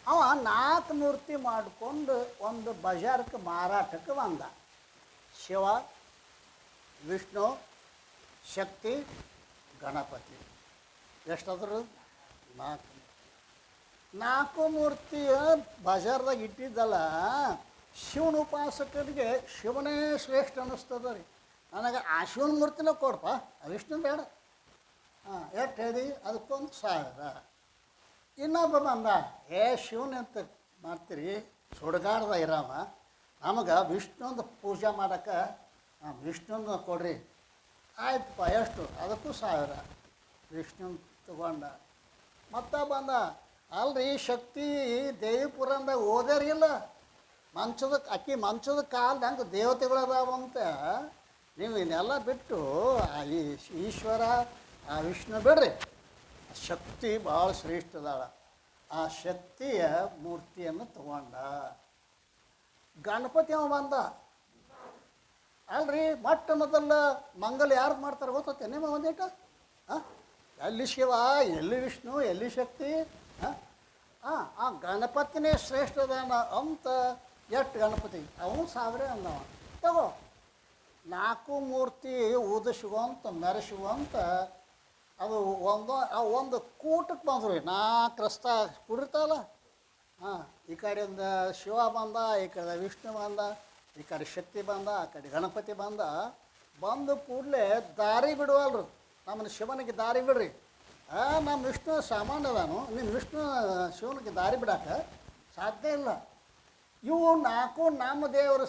ಅವ 4 ಮೂರ್ತಿ ಮಾಡಿಕೊಂಡು ಒಂದು ಬಜಾರಕ್ಕೆ ಮಾರಾಟಕ್ಕೆ ಬಂದ. ಶಿವ, ವಿಷ್ಣು, ಶಕ್ತಿ, ಗಣಪತಿ. ಎಷ್ಟಾದ್ರು? 4 ಮೂರ್ತಿಯ ಬಜಾರ್ದಾಗ ಇಟ್ಟಿದ್ದಲ್ಲ. ಶಿವನ ಉಪಾಸಕರಿಗೆ ಶಿವನೇ ಶ್ರೇಷ್ಠ ಅನ್ನಿಸ್ತದ ರೀ. ನನಗೆ ಆ ಶಿವನ ಮೂರ್ತಿನ ಕೊಡಪ್ಪ, ವಿಷ್ಣು ಬೇಡ. ಎಷ್ಟು ಹೇಳಿ? ಅದಕ್ಕೊಂದು 1000. ಇನ್ನೊಬ್ಬ ಬಂದ, ಶಿವನ ಅಂತ ಮಾಡ್ತೀರಿ, ಸುಡುಗಾಡ್ದ ಇರಾಮ, ನಮಗೆ ವಿಷ್ಣುಂದು ಪೂಜೆ ಮಾಡೋಕ್ಕೆ ವಿಷ್ಣುನ ಕೊಡ್ರಿ. ಆಯ್ತಪ್ಪ, ಎಷ್ಟು? ಅದಕ್ಕೂ 1000. ವಿಷ್ಣು ತಗೊಂಡ. ಮತ್ತೆ ಬಂದ, ಅಲ್ರಿ ಶಕ್ತಿ ದೇವಿಪುರಂದಾಗ ಓದ್ಯಾರಿಲ್ಲ, ಅಕ್ಕಿ ಮಂಚದ ಕಾಲ್ದಂಗೆ ದೇವತೆಗಳು ಅದಾವಂತ. ನೀವು ಇದನ್ನೆಲ್ಲ ಬಿಟ್ಟು ಈ ಈಶ್ವರ ಆ ವಿಷ್ಣು ಬಿಡ್ರಿ. ಶಕ್ತಿ ಭಾಳ ಶ್ರೇಷ್ಠದಾಳ. ಆ ಶಕ್ತಿಯ ಮೂರ್ತಿಯನ್ನು ತಗೊಂಡ. ಗಣಪತಿ ಅವ ಬಂದ. ಅಲ್ರಿ ಮೊಟ್ಟ ಮೊದಲ ಮಂಗಲ ಯಾರು ಮಾಡ್ತಾರೆ ಗೊತ್ತೈತೆ ನಿಮ್ಮ ಒಂದೇಟ? ಎಲ್ಲಿ ಶಿವ, ಎಲ್ಲಿ ವಿಷ್ಣು, ಎಲ್ಲಿ ಶಕ್ತಿ? ಆ ಗಣಪತಿನೇ ಶ್ರೇಷ್ಠದಾನ ಅಂತ. ಎಷ್ಟು ಗಣಪತಿ? ಅವನು 1000 ಅಂದವ. ತಗೋ. ನಾಲ್ಕು ಮೂರ್ತಿ ಊದಿಸುವಂತ ಮೆರೆಸುವಂತ ಅದು ಒಂದು ಕೂಟಕ್ಕೆ ಬಂದ್ರು ರೀ. 4 ರಸ್ತ ಕುಡಿರ್ತಾವಲ್ಲ. ಹಾಂ, ಈ ಕಡೆಯಿಂದ ಶಿವ ಬಂದ, ಈ ಕಡೆ ವಿಷ್ಣು ಬಂದ, ಈ ಕಡೆ ಶಕ್ತಿ ಬಂದ, ಆ ಕಡೆ ಗಣಪತಿ ಬಂದು ಕೂಡಲೇ ದಾರಿ ಬಿಡುವಲ್ರು. ನಮ್ಮನ್ನು ಶಿವನಿಗೆ ದಾರಿ ಬಿಡ್ರಿ. ನಮ್ಮ ವಿಷ್ಣು ಸಾಮಾನ್ಯ ಅದಾನು, ನಿಮ್ಮ ವಿಷ್ಣು ಶಿವನಿಗೆ ದಾರಿ ಬಿಡಾಕ ಸಾಧ್ಯ ಇಲ್ಲ. ಇವು 4 ನಾಮದೇವರು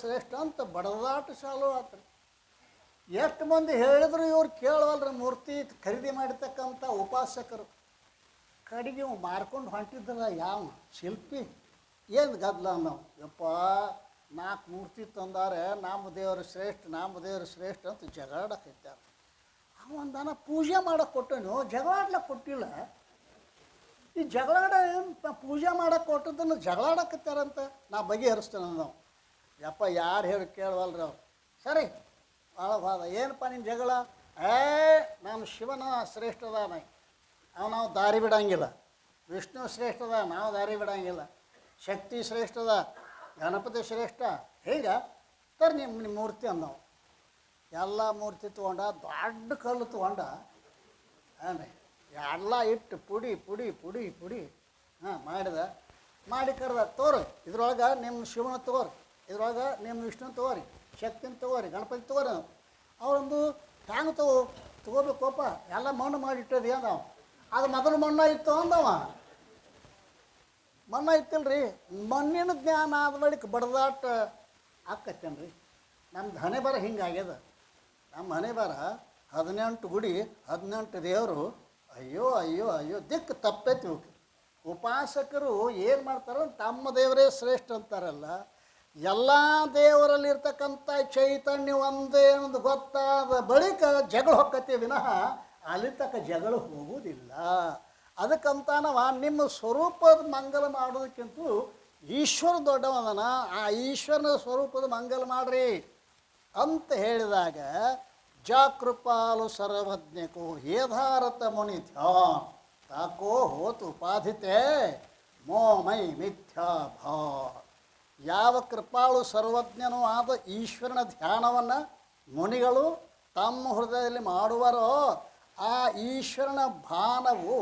ಶ್ರೇಷ್ಠ ಅಂತ ಬಡದಾಟ ಚಾಲು ಆತ್ರಿ. ಎಷ್ಟು ಮಂದಿ ಹೇಳಿದ್ರು ಇವ್ರು ಕೇಳವಲ್ರಿ. ಮೂರ್ತಿ ಖರೀದಿ ಮಾಡಿರ್ತಕ್ಕಂಥ ಉಪಾಸಕರು ಕಡೆಗೆ ಇವು ಮಾರ್ಕೊಂಡು ಹೊಂಟಿದ್ದಲ್ಲ ಯಾವ ಶಿಲ್ಪಿ ಏನು ಗದ್ದಲ ನಾವು. ಯಪ್ಪ 4 ಮೂರ್ತಿ ತಂದಾರೆ, ನಾಮದೇವರು ಶ್ರೇಷ್ಠ ಅಂತ ಜಗಳಾಡಕೈತಾರೆ. ಅವಂದನ ಪೂಜೆ ಮಾಡೋಕೆ ಕೊಟ್ಟನು, ಜಗಳಾಡ್ಲಕ್ಕೆ ಕೊಟ್ಟಿಲ್ಲ. ಈ ಪೂಜೆ ಮಾಡೋಕೆ ಕೊಟ್ಟದನ್ನು ಜಗಳಾಡಕತ್ತಾರಂತ ನಾ ಬಗೆಹರಿಸ್ತೇನೆ ನಾವು. ಯಪ್ಪ ಯಾರು ಹೇಳಿ ಕೇಳವಲ್ರಿ ಅವ್ರು. ಸರಿ ಭಾಳ ಏನಪ್ಪ ನಿನ್ನ ಜಗಳ? ನಮ್ಮ ಶಿವನ ಶ್ರೇಷ್ಠದಾನ, ನಾವು ದಾರಿ ಬಿಡಂಗಿಲ್ಲ. ವಿಷ್ಣು ಶ್ರೇಷ್ಠದ, ನಾವು ದಾರಿ ಬಿಡಂಗಿಲ್ಲ. ಶಕ್ತಿ ಶ್ರೇಷ್ಠದ, ಗಣಪತಿ ಶ್ರೇಷ್ಠ. ಹೀಗೆ ತರ ನಿಮ್ಮ ಮೂರ್ತಿ ಅಂದವು. ಎಲ್ಲ ಮೂರ್ತಿ ತೊಗೊಂಡ, ದೊಡ್ಡ ಕಲ್ಲು ತೊಗೊಂಡ, ಏನ್ರಿ ಎಲ್ಲ ಇಟ್ಟು ಪುಡಿ ಮಾಡಿ ಕರೆದ. ತೋರಿ ಇದ್ರೊಳಗೆ ನಿಮ್ಮ ಶಿವನ ತಗೋರಿ, ಇದ್ರೊಳಗೆ ನಿಮ್ಮ ವಿಷ್ಣು ತಗೋರಿ, ಶಕ್ತಿನ ತಗೋರಿ, ಗಣಪತಿ ತಗೋರಿ. ಅವರೊಂದು ಹ್ಯಾಂಗೆ ತಗೋಬೇಕಪ್ಪ, ಎಲ್ಲ ಮಣ್ಣು ಮಾಡಿಟ್ಟದಿ ಅಂದವ. ಅದು ಮೊದಲು ಮಣ್ಣ ಇತ್ತು ಅಂದವ. ಮಣ್ಣ ಇತ್ತಿಲ್ರಿ. ಮಣ್ಣಿನ ಜ್ಞಾನ ಆದ ಬಳಿಕ ಬಡದಾಟ ಆಕತ್ತೇನ್ರಿ. ನಮ್ದು ಹಣೆ ಬರ ಹಿಂಗಾಗ್ಯದ. ನಮ್ಮ ಹಣೆ ಬರ 18 ಗುಡಿ 18 ದೇವರು. ಅಯ್ಯೋ ದಿಕ್ಕು ತಪ್ಪೈತಿ. ಉಪಾಸಕರು ಏನು ಮಾಡ್ತಾರ, ತಮ್ಮ ದೇವರೇ ಶ್ರೇಷ್ಠ ಅಂತಾರಲ್ಲ. ಎಲ್ಲ ದೇವರಲ್ಲಿರ್ತಕ್ಕಂಥ ಚೈತನ್ಯ ಒಂದೇ ಅನ್ನೋದು ಗೊತ್ತಾದ ಬಳಿಕ ಜಗಳ ಹೊಕ್ಕತ್ತೆ ವಿನಃ ಅಲ್ಲಿ ತಕ್ಕ ಜಗಳ ಹೋಗುವುದಿಲ್ಲ. ಅದಕ್ಕಂತಾನವ ನಿಮ್ಮ ಸ್ವರೂಪದ ಮಂಗಲ ಮಾಡೋದಕ್ಕಿಂತ ಈಶ್ವರ ದೊಡ್ಡವನ, ಆ ಈಶ್ವರನ ಸ್ವರೂಪದ ಮಂಗಲ ಮಾಡ್ರಿ ಅಂತ ಹೇಳಿದಾಗ ಜಾಕೃಪಾಲು ಸರ್ವಜ್ಞಕೋ ಹೇಧಾರತ ಮುನಿ ಧ್ಯಾನ್ ತಾಕೋ ಹೋತು ಉಪಾಧಿತೆ ಮೋಮೈ ಮಿಥ್ಯಾ ಭಾ. ಯಾವ ಕೃಪಾಳು ಸರ್ವಜ್ಞನೂ ಆದ ಈಶ್ವರನ ಧ್ಯಾನವನ್ನು ಮುನಿಗಳು ತಮ್ಮ ಹೃದಯದಲ್ಲಿ ಮಾಡುವರೋ ಆ ಈಶ್ವರನ ಭಾನವು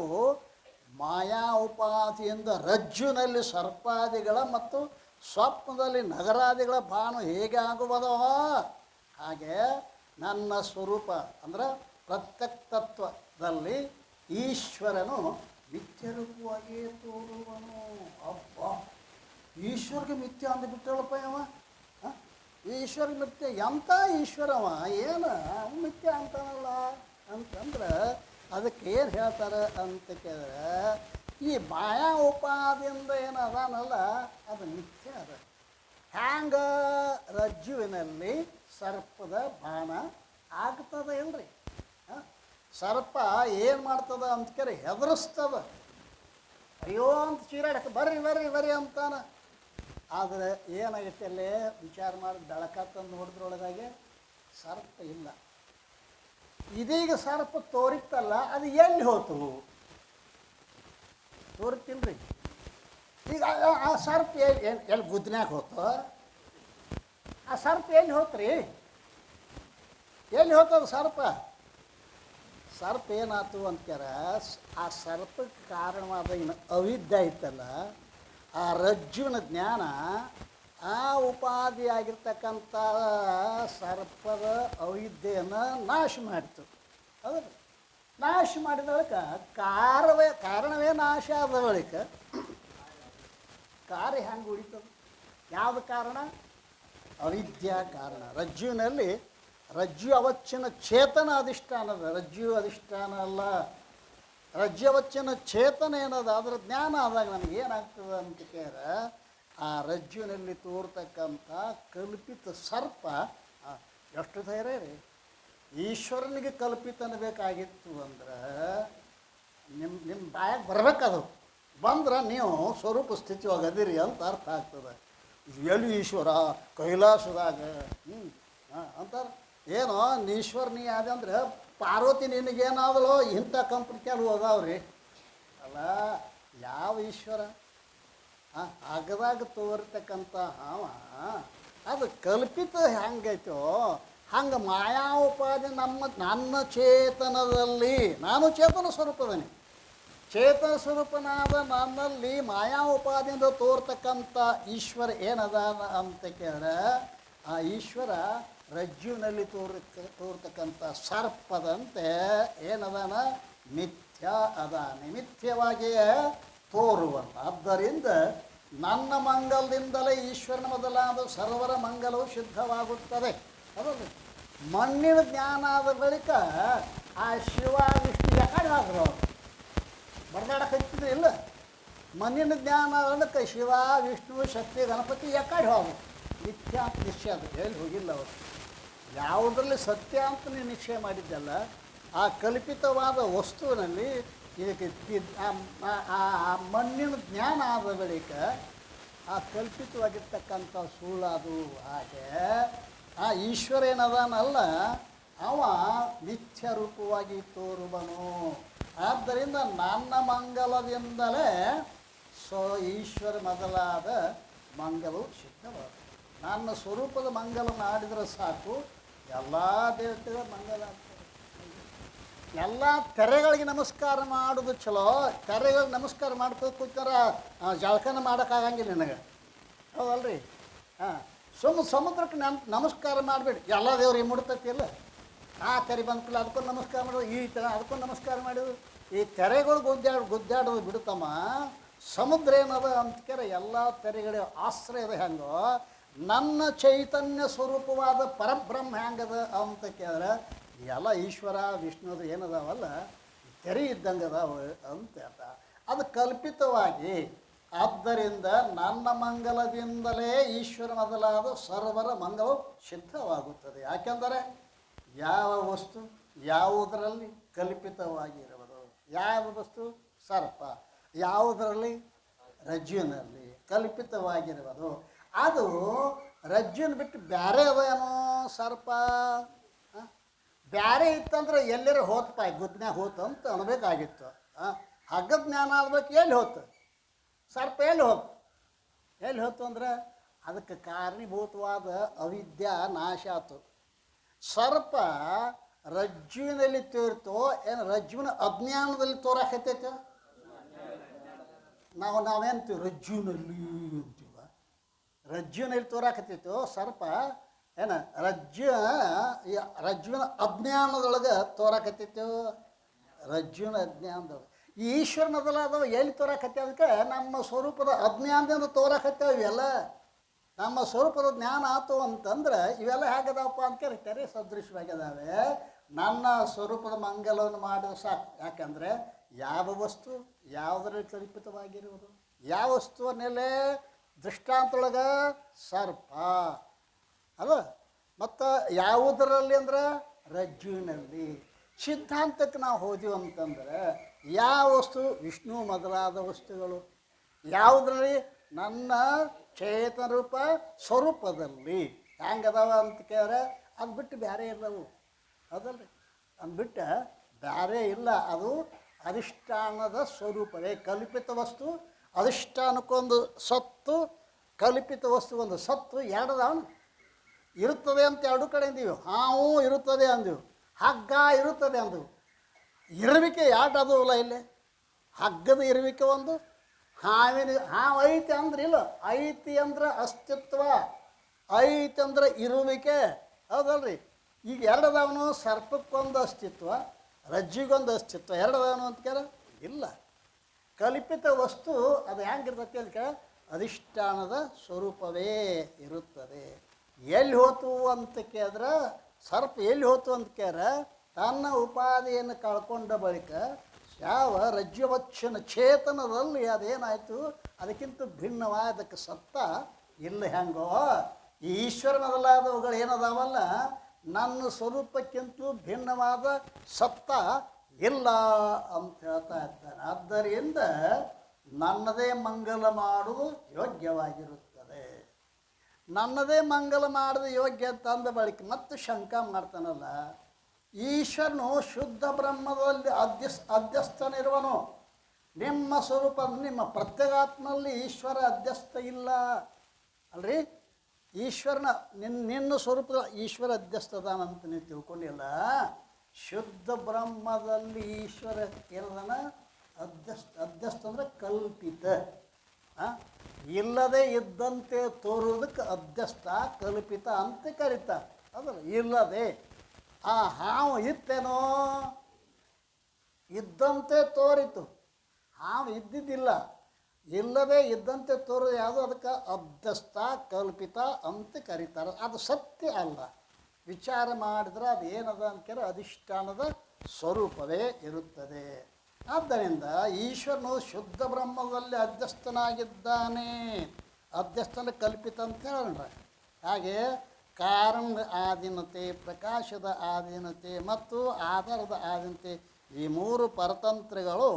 ಮಾಯಾ ಉಪಾಧಿಯಿಂದ ರಜ್ಜುನಲ್ಲಿ ಸರ್ಪಾದಿಗಳ ಮತ್ತು ಸ್ವಪ್ನದಲ್ಲಿ ನಗರಾದಿಗಳ ಭಾನು ಹೇಗೆ ಆಗುವುದೋ ಹಾಗೆ ನನ್ನ ಸ್ವರೂಪ ಅಂದ್ರೆ ಪ್ರತ್ಯಕ್ ತತ್ವದಲ್ಲಿ ಈಶ್ವರನು ಮಿಥ್ಯರೂಪವಾಗಿಯೇ ತೋರುವನು. ಅಬ್ಬ, ಈಶ್ವರಿಗೆ ಮಿಥ್ಯ ಅಂದ್ಬಿಟ್ಟಳಪ್ಪ ಅವ. ಈಶ್ವರಿಗೆ ಮಿಥ್ಯ ಎಂಥ ಈಶ್ವರವ, ಏನು ಮಿಥ್ಯ ಅಂತಾನಲ್ಲ ಅಂತಂದ್ರೆ ಅದಕ್ಕೆ ಏನು ಹೇಳ್ತಾರೆ ಅಂತ ಕೇಳಿದ್ರೆ, ಈ ಮಾಯಾ ಉಪಾದಿಯಿಂದ ಏನು ಅದಾನಲ್ಲ ಅದು ಮಿಥ್ಯ ಅದ. ಹ್ಯಾಂಗ ರಜ್ಜುವಿನಲ್ಲಿ ಸರ್ಪದ ಬಾಣ ಆಗ್ತದ ಇಲ್ರಿ. ಸರ್ಪ ಏನು ಮಾಡ್ತದ ಅಂತ ಕೇಳಿ ಹೆದರಿಸ್ತದ. ಅಯ್ಯೋ ಅಂತ ಚೀರಾಡಕ್ಕೆ ಬರ್ರಿ ಅಂತಾನ. ಆದರೆ ಏನಾಗೈತೆ ಅಲ್ಲೇ ವಿಚಾರ ಮಾಡಿ ಬೆಳಕ ತಂದು ನೋಡಿದ್ರೊಳಗಾಗಿ ಸರ್ಪ ಇಲ್ಲ. ಇದೀಗ ಸರ್ಪ ತೋರಿತ್ತಲ್ಲ, ಅದು ಎಲ್ಲಿ ಹೋತು ತೋರಿತಿಲ್ರಿ. ಈಗ ಆ ಸರ್ಪ ಎಲ್ಲಿ ಗುದ್ನ್ಯಾಗ ಹೋತು? ಆ ಸರ್ಪ ಎಲ್ಲಿ ಹೋತ್ರಿ? ಎಲ್ಲಿ ಹೋತದ ಸರ್ಪ? ಸರ್ಪ ಏನಾಯ್ತು ಅಂತಾರ, ಆ ಸರ್ಪಕ್ಕೆ ಕಾರಣವಾದ ಏನು ಅವಿದ್ಯೆ ಐತಲ್ಲ, ಆ ರಜ್ಜುವಿನ ಜ್ಞಾನ ಆ ಉಪಾಧಿಯಾಗಿರ್ತಕ್ಕಂಥ ಸರ್ಪದ ಅವಿದ್ಯೆಯನ್ನು ನಾಶ ಮಾಡಿತು. ಹೌದು, ನಾಶ ಮಾಡಿದ ಬಳಿಕ ಕಾರಣವೇ ನಾಶ ಆದ ಬಳಿಕ ಕಾರ್ಯ ಹೆಂಗೆ ಉಳಿತದೆ? ಯಾವುದು ಕಾರಣ? ಅವಿದ್ಯಾ ಕಾರಣ. ರಜ್ಜುವಿನಲ್ಲಿ ರಜ್ಜು ಅವಚ್ಚಿನ ಚೇತನ ಅಧಿಷ್ಠಾನದ, ರಜ್ಜು ಅಧಿಷ್ಠಾನ ಅಲ್ಲ. ರಜ್ಜು ಅವಚ್ಚಿನ ಚೇತನ ಏನದ, ಅದರ ಜ್ಞಾನ ಆದಾಗ ನಮಗೆ ಏನಾಗ್ತದೆ ಅಂತ ಕೇಳಿದ್ರೆ, ಆ ರಜ್ಜುವಿನಲ್ಲಿ ತೋರ್ತಕ್ಕಂಥ ಕಲ್ಪಿತ ಸರ್ಪ ಎಷ್ಟು ಧೈರ್ಯ ರೀ. ಈಶ್ವರನಿಗೆ ಕಲ್ಪಿತ ಅನ್ನಬೇಕಾಗಿತ್ತು ಅಂದ್ರೆ ನಿಮ್ಮ ಬಾಯಾಗ ಬರ್ಬೇಕದು. ಬಂದ್ರೆ ನೀವು ಸ್ವರೂಪ ಸ್ಥಿತಿ ಒಗದಿರಿ ಅಂತ ಅರ್ಥ ಆಗ್ತದೆ. ಎಲ್ಲಿ ಈಶ್ವರ ಕೈಲಾಸದಾಗ ಅಂತಾರೆ. ಏನೋ ಈಶ್ವರ ನೀ ಅದೇ ಅಂದ್ರೆ ಪಾರ್ವತಿ ನಿನಗೇನಾದಲೋ ಇಂಥ ಕಂಪ್ನಿ ಕೆಲವು ಅದಾವ್ರಿ ಅಲ್ಲ. ಯಾವ ಈಶ್ವರ ಅಗದಾಗ ತೋರ್ತಕ್ಕಂಥ ಅವ ಅದು ಕಲ್ಪಿತ ಹೆಂಗೈತೋ ಹಂಗೆ ಮಾಯಾ ಉಪಾಧಿ ನನ್ನ ಚೇತನದಲ್ಲಿ, ನಾನು ಚೇತನ ಸ್ವರೂಪದನಿ, ಚೇತನ ಸ್ವರೂಪನಾದ ನನ್ನಲ್ಲಿ ಮಾಯಾ ಉಪಾದಿಯಿಂದ ತೋರ್ತಕ್ಕಂಥ ಈಶ್ವರ ಏನದ ಅಂತ ಕೇಳಿದ್ರೆ, ಆ ಈಶ್ವರ ರಜ್ಜುವಿನಲ್ಲಿ ತೋರ್ತಕ್ಕಂಥ ಸರ್ಪದಂತೆ ಏನದಾನ, ಮಿಥ್ಯ ಅದಾನೆ, ಮಿಥ್ಯವಾಗಿಯೇ ತೋರುವಲ್ಲ. ಆದ್ದರಿಂದ ನನ್ನ ಮಂಗಲದಿಂದಲೇ ಈಶ್ವರನ ಮೊದಲಾದ ಸರ್ವರ ಮಂಗಲವು ಸಿದ್ಧವಾಗುತ್ತದೆ. ಅದಲ್ಲ, ಮಣ್ಣಿನ ಜ್ಞಾನ ಆದ ಬಳಿಕ ಆ ಶಿವ ವಿಷ್ಣು ಯಾಕಡೆ ಆದರು, ಅವರು ಬರ್ದಾಡಕ್ಕೆ ಹಚ್ಚಿದ್ರು ಇಲ್ಲ. ಮಣ್ಣಿನ ಜ್ಞಾನ ಅದಕ್ಕೆ ಶಿವ ವಿಷ್ಣು ಶಕ್ತಿ ಗಣಪತಿ ಯಾಕಡೆ ಹೋದ್ರು, ಮಿಥ್ಯ ಅಂತ ನಿಶ್ಚಯ ಅದು ಹೇಳಿ ಹೋಗಿಲ್ಲ ಅವರು. ಯಾವುದರಲ್ಲಿ ಸತ್ಯ ಅಂತ ನೀವು ನಿಶ್ಚಯ ಮಾಡಿದ್ದಲ್ಲ, ಆ ಕಲ್ಪಿತವಾದ ವಸ್ತುವಿನಲ್ಲಿ ಇದಕ್ಕೆ ಆ ಮಣ್ಣಿನ ಜ್ಞಾನ ಆದ ಬಳಿಕ ಆ ಕಲ್ಪಿತವಾಗಿರ್ತಕ್ಕಂಥ ಸುಳ್ಳದು. ಹಾಗೆ ಆ ಈಶ್ವರ ಏನದಾನಲ್ಲ, ಅವ ನಿತ್ಯ ರೂಪವಾಗಿ ತೋರುವನು. ಆದ್ದರಿಂದ ನನ್ನ ಮಂಗಲದಿಂದಲೇ ಈಶ್ವರ ಮೊದಲಾದ ಮಂಗಲವು ಸಿದ್ಧವಾದ. ನನ್ನ ಸ್ವರೂಪದ ಮಂಗಲ ಮಾಡಿದರೆ ಸಾಕು, ಎಲ್ಲ ದೇವತೆಗಳ ಮಂಗಲ ಆಗ್ತದೆ. ಎಲ್ಲ ತೆರೆಗಳಿಗೆ ನಮಸ್ಕಾರ ಮಾಡೋದು ಚಲೋ. ತೆರೆಗಳಿಗೆ ನಮಸ್ಕಾರ ಮಾಡ್ಕೋತ ಕೂತಾರ ಜಳಕನ ಮಾಡೋಕ್ಕಾಗಂಗಿಲ್ಲ ನನಗೆ, ಹೌದಲ್ರಿ? ಹಾಂ, ಸಮುದ್ರಕ್ಕೆ ನಮಸ್ಕಾರ ಮಾಡಬೇಡಿ, ಎಲ್ಲ ದೇವ್ರಿಗೆ ಮುಡ್ತೈತಿ ಇಲ್ಲ. ಆ ತೆರೆ ಬಂದ್ಕೂಲ ಅದಕ್ಕೊಂದು ನಮಸ್ಕಾರ ಮಾಡೋದು, ಈ ಥರ ಅದಕ್ಕೊಂದು ನಮಸ್ಕಾರ ಮಾಡೋದು. ಈ ತೆರೆಗಳು ಗುದ್ದಾಡೋದು ಬಿಡುತ್ತಮ್ಮ. ಸಮುದ್ರ ಏನದ ಅಂತ್ಕರ ಎಲ್ಲ ತೆರೆಗಳಿಗೆ ಆಶ್ರಯದ ಹೆಂಗೋ ನನ್ನ ಚೈತನ್ಯ ಸ್ವರೂಪವಾದ ಪರಬ್ರಹ್ಮ ಹೆಂಗದ ಅಂತ ಕೇಳಿದ್ರೆ ಎಲ್ಲ ಈಶ್ವರ ವಿಷ್ಣುದು ಏನದಾವಲ್ಲ ತೆರೆ ಇದ್ದಂಗೆ ಅದಾವ ಅಂತ ಅದು ಕಲ್ಪಿತವಾಗಿ. ಆದ್ದರಿಂದ ನನ್ನ ಮಂಗಲದಿಂದಲೇ ಈಶ್ವರ ಮೊದಲಾದ ಸರ್ವರ ಮಂಗಲವು ಸಿದ್ಧವಾಗುತ್ತದೆ. ಯಾಕೆಂದರೆ ಯಾವ ವಸ್ತು ಯಾವುದರಲ್ಲಿ ಕಲ್ಪಿತವಾಗಿರುವುದು, ಯಾವ ವಸ್ತು ಸರ್ಪ, ಯಾವುದರಲ್ಲಿ ರಜ್ಜುವಿನಲ್ಲಿ ಕಲ್ಪಿತವಾಗಿರುವುದು. ಅದು ರಜ್ಜುನ ಬಿಟ್ಟು ಬೇರೆ ಅದೇನೋ ಸರ್ಪ, ಬ್ಯಾರೆ ಇತ್ತಂದ್ರೆ ಎಲ್ಲರ ಹೋತಪ್ಪ ಗುದ್ನ್ಯಾಗ ಹೋತು ಅಂತ ಅನ್ಬೇಕಾಗಿತ್ತು. ಹಗ್ಗದ ಜ್ಞಾನ ಆಗ್ಬೇಕು, ಎಲ್ಲಿ ಹೋತು ಸರ್ಪ, ಎಲ್ಲಿ ಹೋತು ಅಂದ್ರೆ ಅದಕ್ಕೆ ಕಾರಣೀಭೂತವಾದ ಅವಿದ್ಯಾ ನಾಶ ಆಯ್ತು. ಸರ್ಪ ರಜ್ಜುವಿನಲ್ಲಿ ತೋರ್ತೋ ಏನು ರಜ್ಜುವಿನ ಅಜ್ಞಾನದಲ್ಲಿ ತೋರಾಕತ್ತೈತೆ. ನಾವೇನ್ತೀವಿ ರಜ್ಜುವಿನಲ್ಲಿ ಅಂತೀವ, ರಜ್ಜುವಿನಲ್ಲಿ ತೋರಾಕತ್ತೈತೋ ಸರ್ಪ ಏನು ರಜ್ಜುವಿನ ಅಜ್ಞಾನದೊಳಗೆ ತೋರಾಕತ್ತೈತೆ. ರಜ್ಜುವಿನ ಅಜ್ಞಾನದೊಳಗೆ ಈ ಈಶ್ವರನದಲ್ಲದವ ಎಲ್ಲಿ ತೋರಾಕತ್ತೆ, ಅದಕ್ಕೆ ನಮ್ಮ ಸ್ವರೂಪದ ಅಜ್ಞಾನದಿಂದ ತೋರಾಕತ್ತೇವೆ. ಇವೆಲ್ಲ ನಮ್ಮ ಸ್ವರೂಪದ ಜ್ಞಾನ ಆಯ್ತು ಅಂತಂದ್ರೆ ಇವೆಲ್ಲ ಹೇಗದವಪ್ಪ ಅಂತ ತೆರೆ ಸದೃಶವಾಗಿದ್ದಾವೆ. ನನ್ನ ಸ್ವರೂಪದ ಮಂಗಲವನ್ನು ಮಾಡಿದ್ರೆ ಸಾಕು. ಯಾಕಂದರೆ ಯಾವ ವಸ್ತು ಯಾವುದರಲ್ಲಿ ಕಲ್ಪಿತವಾಗಿರುವುದು, ಯಾವ ವಸ್ತುವನ್ನೆಲ್ಲೇ ದೃಷ್ಟಾಂತೊಳಗೆ ಸರ್ಪ ಅಲ್ಲ, ಮತ್ತು ಯಾವುದರಲ್ಲಿ ಅಂದ್ರೆ ರಜ್ಜುವಿನಲ್ಲಿ. ಸಿದ್ಧಾಂತಕ್ಕೆ ನಾವು ಹೋದೆವು ಅಂತಂದರೆ ಯಾವ ವಸ್ತು ವಿಷ್ಣು ಮೊದಲಾದ ವಸ್ತುಗಳು ಯಾವುದರಲ್ಲಿ ನನ್ನ ಚೇತನ ರೂಪ ಸ್ವರೂಪದಲ್ಲಿ ಹೆಂಗದಾವ ಅಂತ ಕೇಳಿದ್ರೆ ಅದು ಬಿಟ್ಟು ಬೇರೆ ಇಲ್ಲವು, ಅದಲ್ರಿ, ಅಂದ್ಬಿಟ್ಟು ಬೇರೆ ಇಲ್ಲ. ಅದು ಅಧಿಷ್ಠಾನದ ಸ್ವರೂಪವೇ. ಕಲ್ಪಿತ ವಸ್ತು ಅಧಿಷ್ಠಾನಕ್ಕೊಂದು ಸತ್ತು, ಕಲ್ಪಿತ ವಸ್ತುಗೊಂದು ಸತ್ತು, ಎರಡದಾವನು ಇರುತ್ತದೆ ಅಂತ ಎರಡು ಕಡೆ ಅಂದೀವಿ. ಹಾವು ಇರುತ್ತದೆ ಅಂದೀವಿ, ಹಗ್ಗ ಇರುತ್ತದೆ ಅಂದವು. ಇರುವಿಕೆ ಎರಡು ಅದಲ್ಲ ಇಲ್ಲಿ. ಹಗ್ಗದ ಇರುವಿಕೆ ಒಂದು, ಹಾವು ಐತಿ ಅಂದ್ರೆ ಇಲ್ಲ, ಐತಿ ಅಂದ್ರೆ ಅಸ್ತಿತ್ವ, ಐತಿ ಅಂದ್ರೆ ಇರುವಿಕೆ, ಹೌದಲ್ರಿ? ಈಗ ಎರಡದವನು, ಸರ್ಪಕ್ಕೊಂದು ಅಸ್ತಿತ್ವ, ರಜ್ಜಿಗೊಂದು ಅಸ್ತಿತ್ವ, ಎರಡದವನು ಅಂತ ಕೇಳ ಇಲ್ಲ. ಕಲ್ಪಿತ ವಸ್ತು ಅದು ಹೆಂಗಿರ್ತೈತಿ ಅಂತ ಕೇಳ ಅಧಿಷ್ಠಾನದ ಸ್ವರೂಪವೇ ಇರುತ್ತದೆ. ಎಲ್ಲಿ ಹೋತು ಅಂತ ಕೇಳಿದ್ರೆ ಸರ್ಪ ಎಲ್ಲಿ ಹೋತು ಅಂತ ಕೇಳಿದ್ರೆ ತನ್ನ ಉಪಾಧಿಯನ್ನು ಕಳ್ಕೊಂಡ ಬಳಿಕ ಯಾವ ರಜ್ಜುವಚ್ಚನ ಚೇತನದಲ್ಲಿ ಅದೇನಾಯಿತು, ಅದಕ್ಕಿಂತ ಭಿನ್ನವಾದಕ್ಕೆ ಸತ್ತ ಇಲ್ಲ. ಹೆಂಗೋ ಈ ಈಶ್ವರ ಮೊದಲಾದವುಗಳು ಏನದಾವಲ್ಲ ನನ್ನ ಸ್ವರೂಪಕ್ಕಿಂತ ಭಿನ್ನವಾದ ಸತ್ತ ಇಲ್ಲ ಅಂತ ಹೇಳ್ತಾ ಇದ್ದಾನೆ. ಆದ್ದರಿಂದ ನನ್ನದೇ ಮಂಗಲ ಮಾಡುವುದು ಯೋಗ್ಯವಾಗಿರುತ್ತದೆ. ನನ್ನದೇ ಮಂಗಲ ಮಾಡಿದ ಯೋಗ್ಯ ಅಂತ ಅಂದ ಬಳಿಕ ಮತ್ತೆ ಶಂಕ ಮಾಡ್ತಾನಲ್ಲ, ಈಶ್ವರನು ಶುದ್ಧ ಬ್ರಹ್ಮದಲ್ಲಿ ಅಧ್ಯಸ್ಥನಿರುವನು. ನಿಮ್ಮ ಸ್ವರೂಪ ನಿಮ್ಮ ಪ್ರತ್ಯೇಗಾತ್ಮಲ್ಲಿ ಈಶ್ವರ ಅಧ್ಯಸ್ಥ ಇಲ್ಲ ಅಲ್ರಿ. ಈಶ್ವರನ ನಿನ್ನ ಸ್ವರೂಪದ ಈಶ್ವರ ಅಧ್ಯಸ್ಥದಾನಂತ ನೀವು ತಿಳ್ಕೊಂಡಿಲ್ಲ. ಶುದ್ಧ ಬ್ರಹ್ಮದಲ್ಲಿ ಈಶ್ವರ ಏನದನ ಅಧ್ಯಸ್ಥ ಅಂದರೆ ಕಲ್ಪಿತ. ಇಲ್ಲದೆ ಇದ್ದಂತೆ ತೋರುವುದಕ್ಕೆ ಅಧ್ಯಸ್ಥ ಕಲ್ಪಿತ ಅಂತ ಕರೀತಾರೆ. ಅದಲ್ಲ ಇಲ್ಲದೆ ಹಾವು ಇತ್ತೇನೋ ಇದ್ದಂತೆ ತೋರಿತು, ಹಾವು ಇದ್ದಿದ್ದಿಲ್ಲ. ಇಲ್ಲದೆ ಇದ್ದಂತೆ ತೋರೋದು ಯಾವುದು ಅದಕ್ಕೆ ಅಧ್ಯಸ್ಥ ಕಲ್ಪಿತ ಅಂತ ಕರೀತಾರೆ. ಅದು ಸತ್ಯ ಅಲ್ಲ. ವಿಚಾರ ಮಾಡಿದ್ರೆ ಅದು ಏನದ ಅಂತಾರೆ ಅಧಿಷ್ಠಾನದ ಸ್ವರೂಪವೇ ಇರುತ್ತದೆ. ಆದ್ದರಿಂದ ಈಶ್ವರನು ಶುದ್ಧ ಬ್ರಹ್ಮದಲ್ಲಿ ಅಧ್ಯಸ್ಥನಾಗಿದ್ದಾನೆ. ಅಧ್ಯಸ್ಥನ ಕಲ್ಪಿತ ಅಂತ ಹೇಳೋಣ. ಹಾಗೆ ಕಾರಣ ಆಧೀನತೆ, ಪ್ರಕಾಶದ ಆಧೀನತೆ ಮತ್ತು ಆಧಾರದ ಆಧೀನತೆ ಈ ಮೂರು ಪರತಂತ್ರಗಳು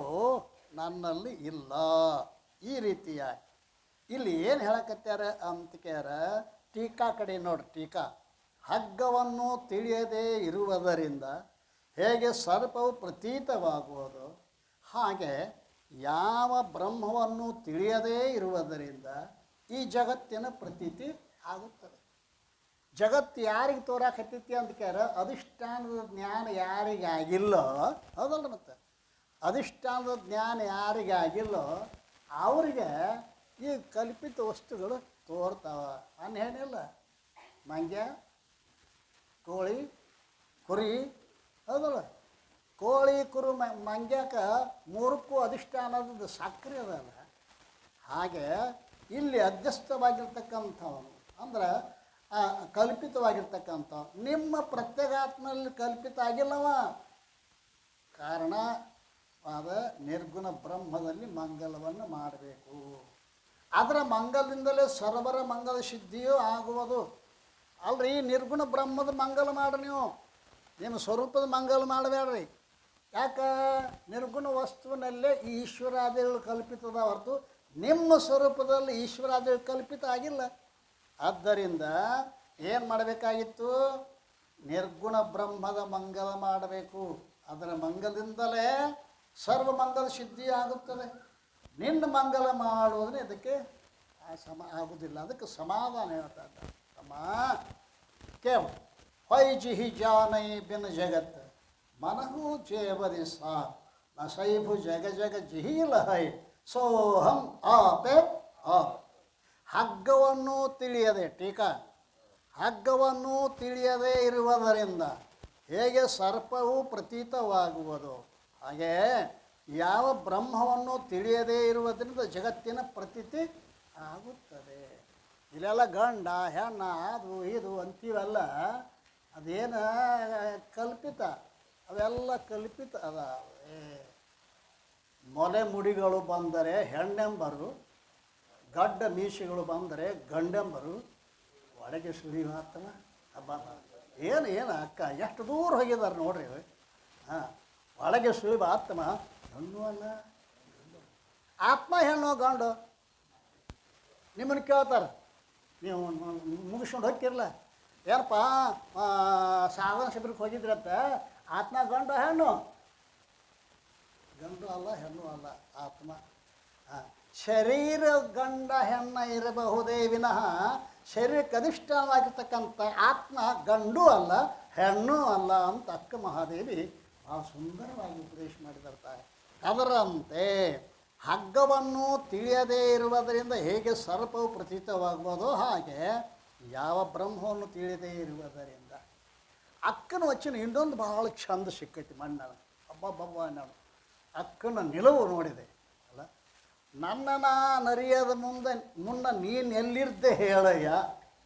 ನನ್ನಲ್ಲಿ ಇಲ್ಲ. ಈ ರೀತಿಯಾಗಿ ಇಲ್ಲಿ ಏನು ಹೇಳಕತ್ಯಾರ ಅಂತಿಕ್ಯಾರ ಟೀಕಾ ಕಡೆ ನೋಡ್ರಿ. ಟೀಕಾ ಹಗ್ಗವನ್ನು ತಿಳಿಯದೇ ಇರುವುದರಿಂದ ಹೇಗೆ ಸರ್ಪವು ಪ್ರತೀತವಾಗುವುದು, ಹಾಗೆ ಯಾವ ಬ್ರಹ್ಮವನ್ನು ತಿಳಿಯದೇ ಇರುವುದರಿಂದ ಈ ಜಗತ್ತಿನ ಪ್ರತೀತಿ ಆಗುತ್ತದೆ. ಜಗತ್ತು ಯಾರಿಗೆ ತೋರಾಕತ್ತೈತಿ ಅಂದ್ಕ್ಯಾರ ಅಧಿಷ್ಠಾನದ ಜ್ಞಾನ ಯಾರಿಗಾಗಿಲ್ಲೋ ಹೌದಲ್ಲ. ಮತ್ತು ಅಧಿಷ್ಠಾನದ ಜ್ಞಾನ ಯಾರಿಗಾಗಿಲ್ಲೋ ಅವರಿಗೆ ಈ ಕಲ್ಪಿತ ವಸ್ತುಗಳು ತೋರ್ತಾವ. ಏನಿಲ್ಲ ಮಂಗ್ಯ ಕೋಳಿ ಕುರಿ ಹೌದಲ್ಲ. ಕೋಳಿ ಕುರು ಮಂಗ್ಯಕ್ಕೆ ಮೂರಕ್ಕೂ ಅಧಿಷ್ಠಾನದ ಸಕ್ರಿಯ ಅದಲ್ಲ. ಹಾಗೆ ಇಲ್ಲಿ ಅಧ್ಯಸ್ಥವಾಗಿರ್ತಕ್ಕಂಥವನು ಅಂದ್ರೆ ಕಲ್ಪಿತವಾಗಿರ್ತಕ್ಕಂಥ ನಿಮ್ಮ ಪ್ರತ್ಯೇಗಾತ್ಮಲ್ಲಿ ಕಲ್ಪಿತ ಆಗಿಲ್ಲವ. ಕಾರಣ ಆದ ನಿರ್ಗುಣ ಬ್ರಹ್ಮದಲ್ಲಿ ಮಂಗಲವನ್ನು ಮಾಡಬೇಕು. ಅದರ ಮಂಗಲದಿಂದಲೇ ಸರ್ವರ ಮಂಗಲ ಸಿದ್ಧಿಯೂ ಆಗುವುದು. ಅಲ್ರಿ ನಿರ್ಗುಣ ಬ್ರಹ್ಮದ ಮಂಗಲ ಮಾಡಿ ನೀವು ನಿಮ್ಮ ಸ್ವರೂಪದ ಮಂಗಲ ಮಾಡಬೇಡ್ರಿ. ಯಾಕೆ ನಿರ್ಗುಣ ವಸ್ತುವಿನಲ್ಲೇ ಈ ಈಶ್ವರಾದಿಗಳು ಕಲ್ಪಿತದ ಹೊರತು ನಿಮ್ಮ ಸ್ವರೂಪದಲ್ಲಿ ಈಶ್ವರಾದಿಗಳು ಕಲ್ಪಿತ ಆಗಿಲ್ಲ. ಆದ್ದರಿಂದ ಏನು ಮಾಡಬೇಕಾಗಿತ್ತು? ನಿರ್ಗುಣ ಬ್ರಹ್ಮದ ಮಂಗಲ ಮಾಡಬೇಕು. ಅದರ ಮಂಗಲದಿಂದಲೇ ಸರ್ವ ಮಂಗಲ ಸಿದ್ಧಿ ಆಗುತ್ತದೆ. ನಿನ್ನ ಮಂಗಲ ಮಾಡುವುದ್ರೆ ಇದಕ್ಕೆ ಆಗುವುದಿಲ್ಲ. ಅದಕ್ಕೆ ಸಮಾಧಾನ ಹೇಳ್ತಾ ಇದ್ದಾರೆ. ತಮ್ಮ ಕೇವ ಹೊಯ್ಜಿಹಿ ಜಾನೈ ಬಿನ್ ಜಗತ್ ಮನಹು ಜೇವರಿ ಸಾ ನಸೈಭು ಜಗ ಜಗ ಜಿಹೀಲ ಹೈ ಸೋಹಂ ಆಪೆ ಆಪ್. ಹಗ್ಗವನ್ನು ತಿಳಿಯದೆ ಟೀಕಾ ಹಗ್ಗವನ್ನು ತಿಳಿಯದೇ ಇರುವುದರಿಂದ ಹೇಗೆ ಸರ್ಪವು ಪ್ರತೀತವಾಗುವುದು, ಹಾಗೆ ಯಾವ ಬ್ರಹ್ಮವನ್ನು ತಿಳಿಯದೇ ಇರುವುದರಿಂದ ಜಗತ್ತಿನ ಪ್ರತೀತಿ ಆಗುತ್ತದೆ. ಇಲ್ಲೆಲ್ಲ ಗಂಡ ಹೆಣ್ಣ ಅದು ಇದು ಅಂತೀವಲ್ಲ, ಅದೇನು ಕಲ್ಪಿತ, ಅವೆಲ್ಲ ಕಲ್ಪಿತ ಅದ. ಮೊಲೆ ಮುಡಿಗಳು ಬಂದರೆ ಹೆಣ್ಣೆಂಬರು, ಗಡ್ಡ ಮೀಸೆಗಳು ಬಂದರೆ ಗಂಡೆಂಬರು, ಒಳಗೆ ಸುಳಿವು ಆತನ ಹಬ್ಬ. ಏನು ಅಕ್ಕ ಎಷ್ಟು ದೂರ ಹೋಗಿದ್ದಾರೆ ನೋಡ್ರಿ. ಒಳಗೆ ಸುಳಿವು ಆತ್ಮ ಹೆಣ್ಣು ಅಲ್ಲ, ಆತ್ಮ ಹೆಣ್ಣು ಗಂಡು. ನಿಮ್ಮನ್ನು ಕೇಳ್ತಾರೆ, ನೀವು ಮುಗಿಸ್ಕೊಂಡು ಹೋಗ್ತಿರಲ್ಲ, ಏನಪ್ಪ ಸಾಧನ ಶಿಬಿರಕ್ಕೆ ಹೋಗಿದ್ರಂತ, ಆತ್ಮ ಗಂಡು ಹೆಣ್ಣು? ಗಂಡು ಅಲ್ಲ ಹೆಣ್ಣು ಅಲ್ಲ, ಆತ್ಮ. ಶರೀರ ಗಂಡ ಹೆಣ್ಣ ಇರಬಹುದೇ ವಿನಃ ಶರೀರಕ್ಕೆ ಅಧಿಷ್ಠಾನವಾಗಿರ್ತಕ್ಕಂಥ ಆತ್ಮ ಗಂಡು ಅಲ್ಲ ಹೆಣ್ಣು ಅಲ್ಲ ಅಂತ ಅಕ್ಕ ಮಹಾದೇವಿ ಭಾಳ ಸುಂದರವಾಗಿ ಉಪದೇಶ ಮಾಡಿದಿರ್ತಾರೆ. ಅದರಂತೆ ಹಗ್ಗವನ್ನು ತಿಳಿಯದೇ ಇರುವುದರಿಂದ ಹೇಗೆ ಸರ್ಪವು ಪ್ರತೀತವಾಗ್ಬೋದೋ ಹಾಗೆ ಯಾವ ಬ್ರಹ್ಮವನ್ನು ತಿಳಿಯದೇ ಇರುವುದರಿಂದ. ಅಕ್ಕನ ವಚನ ಇನ್ನೊಂದು ಭಾಳ ಚಂದ ಸಿಕ್ಕೈತಿ ಮಣ್ಣು. ಹಬ್ಬ ನಾನು ಅಕ್ಕನ ನಿಲುವು ನೋಡಿದೆ ಅಲ್ಲ. ನನ್ನ ನರಿಯದ ಮುನ್ನ ನೀನು ಎಲ್ಲಿರ್ದೆ ಹೇಳಯ್ಯ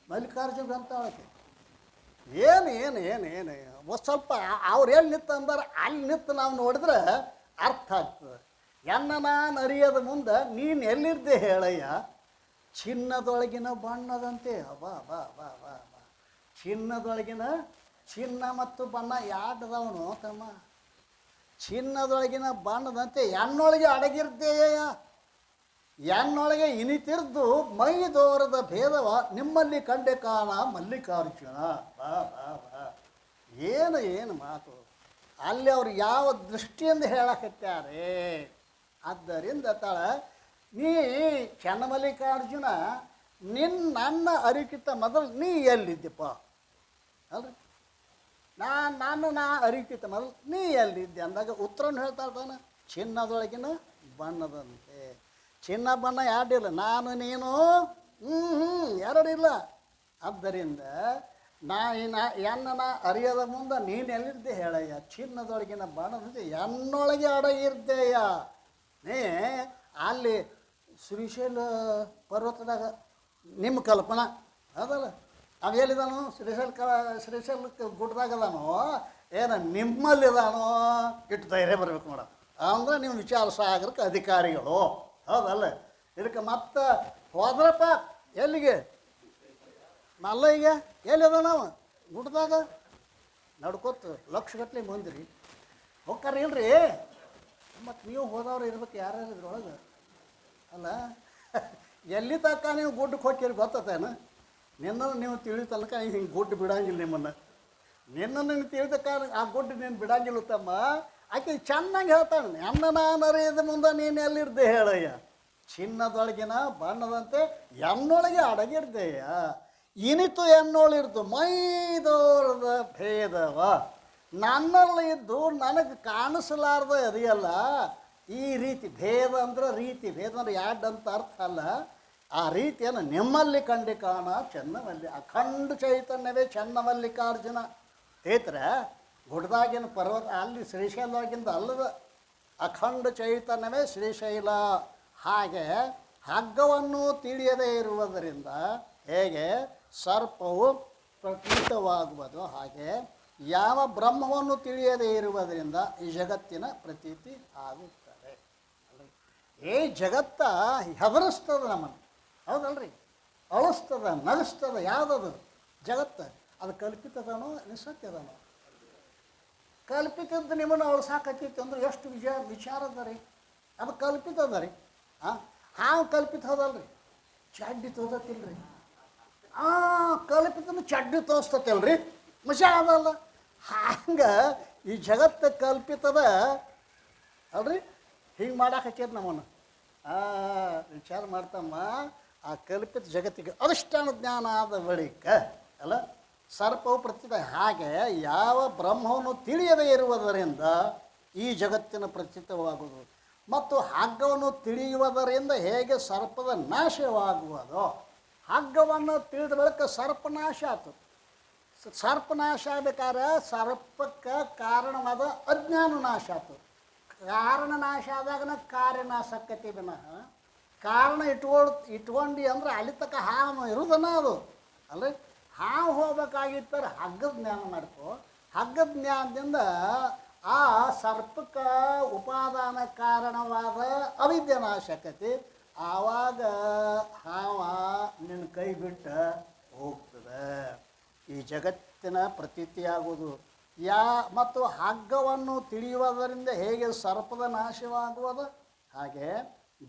ಮಲ್ಲಿಕಾರ್ಜುನ ಅಂತ ಹೇಳಕ್ಕೆ. ಏನು ಒಂದು ಸ್ವಲ್ಪ ಅವ್ರು ಎಲ್ಲಿ ನಿಂತು ಅಂದಾರ ಅಲ್ಲಿ ನಿಂತು ನಾವು ನೋಡಿದ್ರೆ ಅರ್ಥ ಆಗ್ತದೆ. ನರಿಯದ ಮುಂದೆ ನೀನು ಎಲ್ಲಿರ್ದೆ ಹೇಳಯ್ಯ, ಚಿನ್ನದೊಳಗಿನ ಬಣ್ಣದಂತೆ. ಬಾ ಬಾ ಬಾ ಬಾ ಬಾ ಚಿನ್ನದೊಳಗಿನ ಚಿನ್ನ ಮತ್ತು ಬಣ್ಣ ಯಾಟದವನು ತಮ್ಮ. ಚಿನ್ನದೊಳಗಿನ ಬಣ್ಣದಂತೆ ಎನ್ನೊಳಗೆ ಅಡಗಿರ್ದೆಯ, ಎನ್ನೊಳಗೆ ಇನಿತಿರ್ದು ಮೈದೋರದ ಭೇದವ ನಿಮ್ಮಲ್ಲಿ ಕಂಡೆ ಕಾಣ ಮಲ್ಲಿಕಾರ್ಜುನ. ಬಾ ಬಾ ಬಾ ಏನು ಮಾತು ಅಲ್ಲಿ ಅವ್ರು ಯಾವ ದೃಷ್ಟಿಯಿಂದ ಹೇಳಕತ್ತಾರೆ. ಆದ್ದರಿಂದ ನೀ ಚನ್ನಮಲ್ಲಿಕಾರ್ಜುನ ನನ್ನ ಅರಿಕಿತ ಮೊದಲು ನೀ ಎಲ್ಲಿದ್ದೆಪ್ಪ ಅಲ್ರಿ. ನಾ ಅರಿಕಿತ ಮೊದಲು ನೀ ಎಲ್ಲಿದ್ದೆ ಅಂದಾಗ ಉತ್ತರನ ಹೇಳ್ತಾ ಇದ್ದಾನೆ, ಚಿನ್ನದೊಳಗಿನ ಬಣ್ಣದಂತೆ. ಚಿನ್ನ ಬಣ್ಣ ಎರಡಿಲ್ಲ, ನಾನು ನೀನು ಎರಡಿಲ್ಲ. ಆದ್ದರಿಂದ ಎನ್ನ ಅರಿಯದ ಮುಂದೆ ನೀನು ಎಲ್ಲಿದ್ದೆ ಹೇಳಯ್ಯ, ಚಿನ್ನದೊಳಗಿನ ಬಣ್ಣದಂತೆ ಎನ್ನೊಳಗೆ ಅಡಗಿರ್ದೆಯ. ನೀ ಅಲ್ಲಿ ಶ್ರೀಶೈಲ ಪರ್ವತದಾಗ ನಿಮ್ಮ ಕಲ್ಪನಾ ಅದಲ್ಲ, ಅವು ಎಲ್ಲಿದಾನೋ ಶ್ರೀಶೈಲಕ್ಕೆ ಗುಡ್ಡದಾಗದಾನೋ ಏನು ನಿಮ್ಮಲ್ಲಿದಾನೋ, ಇಟ್ಟು ಧೈರ್ಯ ಬರಬೇಕು ನೋಡ. ಅಂದರೆ ನೀವು ವಿಚಾರ ಸಾಗರಕ್ಕೆ ಅಧಿಕಾರಿಗಳು ಹೌದಲ್ಲ. ಇದಕ್ಕೆ ಮತ್ತೆ ಹೋದ್ರಪ್ಪ ಎಲ್ಲಿಗೆ ಮಲ್ಲಯ್ಯ ಎಲ್ಲಿದ ನಾವು ಗುಡ್ಡದಾಗ ನಡ್ಕೊತ ಲಕ್ಷಗಟ್ಟಲೆ ಮಂದಿರಿ ಹೋಗ್ತಾರೆ ಇಲ್ರಿ. ಮತ್ತು ನೀವು ಹೋದವ್ರು ಇರ್ಬೇಕು, ಯಾರ್ಯಾರು ಇದ್ರೊಳಗೆ ಅಲ್ಲ. ಎಲ್ಲಿ ತನಕ ನೀವು ಗುಡ್ಡಕ್ಕೆ ಹೋಗ್ತೀರಿ ಗೊತ್ತೇನು? ನಿನ್ನನ್ನು ನೀವು ತಿಳಿದ ತನಕ ಹಿಂಗೆ ಗುಡ್ಡು ಬಿಡಂಗಿಲ್ಲ ನಿಮ್ಮನ್ನು. ನಿನ್ನನ್ನು ನೀವು ತಿಳಿದಕ್ಕ ಆ ಗುಡ್ಡು ನೀನು ಬಿಡಂಗಿಲ್ಲ ತಮ್ಮ. ಆಕೆ ಚೆನ್ನಾಗಿ ಹೇಳ್ತಾಳೆ, ನನ್ನ ನಾನು ಅರಿಯದ ಮುಂದೆ ನೀನು ಎಲ್ಲಿರ್ದೆ ಹೇಳಯ್ಯ, ಚಿನ್ನದೊಳಗಿನ ಬಣ್ಣದಂತೆ ಎನ್ನೊಳಗೆ ಅಡಗಿರ್ದೆಯ. ಇನಿತು ಎನ್ನೋಳಿರ್ದು ಮೈದೋರದ ಭೇದವ. ನನ್ನಲ್ಲಿ ಇದ್ದು ನನಗೆ ಕಾಣಿಸಲಾರ್ದ ಅದೆಯಲ್ಲ ಈ ರೀತಿ. ಭೇದ ಅಂದ್ರೆ ರೀತಿ, ಭೇದ ಅಂದ್ರೆ ಯಾಡ್ ಅಂತ ಅರ್ಥ ಅಲ್ಲ. ಆ ರೀತಿಯನ್ನು ನಿಮ್ಮಲ್ಲಿ ಕಂಡು ಕಾಣ ಚೆನ್ನಮಲ್ಲಿ. ಅಖಂಡ ಚೈತನ್ಯವೇ ಚೆನ್ನಮಲ್ಲಿಕಾರ್ಜುನ ತೇತ್ರ. ಗುಡ್ದಾಗಿನ ಪರ್ವತ ಅಲ್ಲಿ ಶ್ರೀಶೈಲವಾಗಿಂದ ಅಲ್ಲದ ಅಖಂಡ ಚೈತನ್ಯವೇ ಶ್ರೀಶೈಲ. ಹಾಗೆ ಹಗ್ಗವನ್ನು ತಿಳಿಯದೇ ಇರುವುದರಿಂದ ಹೇಗೆ ಸರ್ಪವು ಪ್ರತೀತವಾಗುವುದು, ಹಾಗೆ ಯಾವ ಬ್ರಹ್ಮವನ್ನು ತಿಳಿಯದೇ ಇರುವುದರಿಂದ ಈ ಜಗತ್ತಿನ ಪ್ರತೀತಿ ಆಗುತ್ತದೆ. ಈ ಜಗತ್ತ ಹೆದರಿಸ್ತದೆ ನಮ್ಮನ್ನು, ಹೌದಲ್ರಿ? ಅಳಿಸ್ತದ, ನಗಿಸ್ತದ. ಯಾವುದದು ಜಗತ್ತು? ಅದು ಕಲ್ಪಿತದನೋ ನಿಸತ್ಯದನೋ? ಕಲ್ಪಿತದ್ದು ನಿಮ್ಮನ್ನು ಅಳಿಸಾಕತ್ತೈತಿ ಅಂದ್ರೆ ಎಷ್ಟು ವಿಚಾರದ ರೀ. ಅದು ಕಲ್ಪಿತದ ರೀ. ಹಾವು ಕಲ್ಪಿತ ಹೋದಲ್ರಿ, ಚಡ್ಡಿ ತೋದತ್ತಿಲ್ರಿ. ಕಲ್ಪಿತನು ಚಡ್ಡಿ ತೋರಿಸ್ತತಿಲ್ರಿ, ಮಜಾ ಅದಲ್ಲ. ಹಂಗೆ ಈ ಜಗತ್ತು ಕಲ್ಪಿತದ ಅಲ್ರಿ. ಹಿಂಗೆ ಮಾಡಾಕತ್ತೈತಿ ನಮ್ಮನ್ನು. ವಿಚಾರ ಮಾಡ್ತಮ್ಮ. ಆ ಕಲ್ಪಿತ ಜಗತ್ತಿಗೆ ಅಧಿಷ್ಠಾನ ಜ್ಞಾನ ಆದ ಬಳಿಕ ಅಲ್ಲ ಸರ್ಪವು ಪ್ರತೀತ. ಹಾಗೆ ಯಾವ ಬ್ರಹ್ಮವನ್ನು ತಿಳಿಯದೇ ಇರುವುದರಿಂದ ಈ ಜಗತ್ತಿನ ಪ್ರತೀತವಾಗುವುದು ಮತ್ತು ಹಗ್ಗವನ್ನು ತಿಳಿಯುವುದರಿಂದ ಹೇಗೆ ಸರ್ಪದ ನಾಶವಾಗುವುದೋ, ಹಗ್ಗವನ್ನು ತಿಳಿದ ಬಳಿಕ ಸರ್ಪನಾಶ ಆಯ್ತು. ಸರ್ಪನಾಶ ಆಗ್ಬೇಕಾದ್ರೆ ಸರ್ಪಕ್ಕೆ ಕಾರಣವಾದ ಅಜ್ಞಾನ ನಾಶ ಆಯ್ತು. ಕಾರಣ ನಾಶ ಆದಾಗನ ಕಾರ್ಯನಾಶ ಆಕತಿ ವಿನಃ ಕಾರಣ ಇಟ್ಕೊಂಡು ಅಂದ್ರೆ ಅಲ್ಲಿ ತಕ್ಕ ಹಾವು ಇರುವುದನ್ನ ಅದು ಅಲ್ಲ. ಹಾವು ಹೋಗ್ಬೇಕಾಗಿತ್ತಾರೆ ಹಗ್ಗದ ಜ್ಞಾನ ಮಾಡ್ಕೊ. ಹಗ್ಗದ ಜ್ಞಾನದಿಂದ ಆ ಸರ್ಪಕ್ಕೆ ಉಪಾದಾನ ಕಾರಣವಾದ ಅವಿದ್ಯೆ ನಾಶ ಆಕತಿ. ಆವಾಗ ಹಾವ ನಿನ್ನ ಕೈ ಬಿಟ್ಟು ಹೋಗ್ತದೆ. ಈ ಜಗತ್ತಿನ ಪ್ರತೀತಿಯಾಗುವುದು ಮತ್ತು ಹಗ್ಗವನ್ನು ತಿಳಿಯುವುದರಿಂದ ಹೇಗೆ ಸರ್ಪದ ನಾಶವಾಗುವುದು, ಹಾಗೆ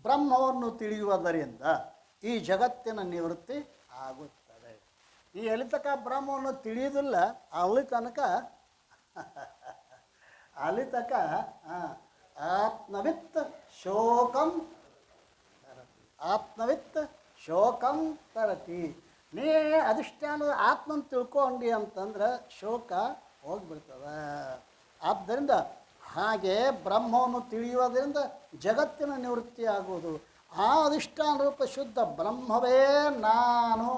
ಬ್ರಹ್ಮವನ್ನು ತಿಳಿಯುವುದರಿಂದ ಈ ಜಗತ್ತಿನ ನಿವೃತ್ತಿ ಆಗುತ್ತದೆ. ಈ ಎಲ್ಲಿ ತನಕ ಬ್ರಹ್ಮವನ್ನು ತಿಳಿಯುವುದಿಲ್ಲ ಅಲ್ಲಿ ತನಕ ಆತ್ಮವಿತ್ ಶೋಕಂ ಆತ್ಮವಿತ್ ಶೋಕಂ ತರತಿ. ನೀ ಅಧಿಷ್ಠಾನದ ಆತ್ಮನ ತಿಳ್ಕೊಂಡಿ ಅಂತಂದ್ರೆ ಶೋಕ ಹೋಗ್ಬಿಡ್ತದೆ. ಆದ್ದರಿಂದ ಹಾಗೆ ಬ್ರಹ್ಮವನ್ನು ತಿಳಿಯುವುದರಿಂದ ಜಗತ್ತಿನ ನಿವೃತ್ತಿ ಆಗುವುದು. ಆ ಅಧಿಷ್ಠಾನ ರೂಪ ಶುದ್ಧ ಬ್ರಹ್ಮವೇ ನಾನು.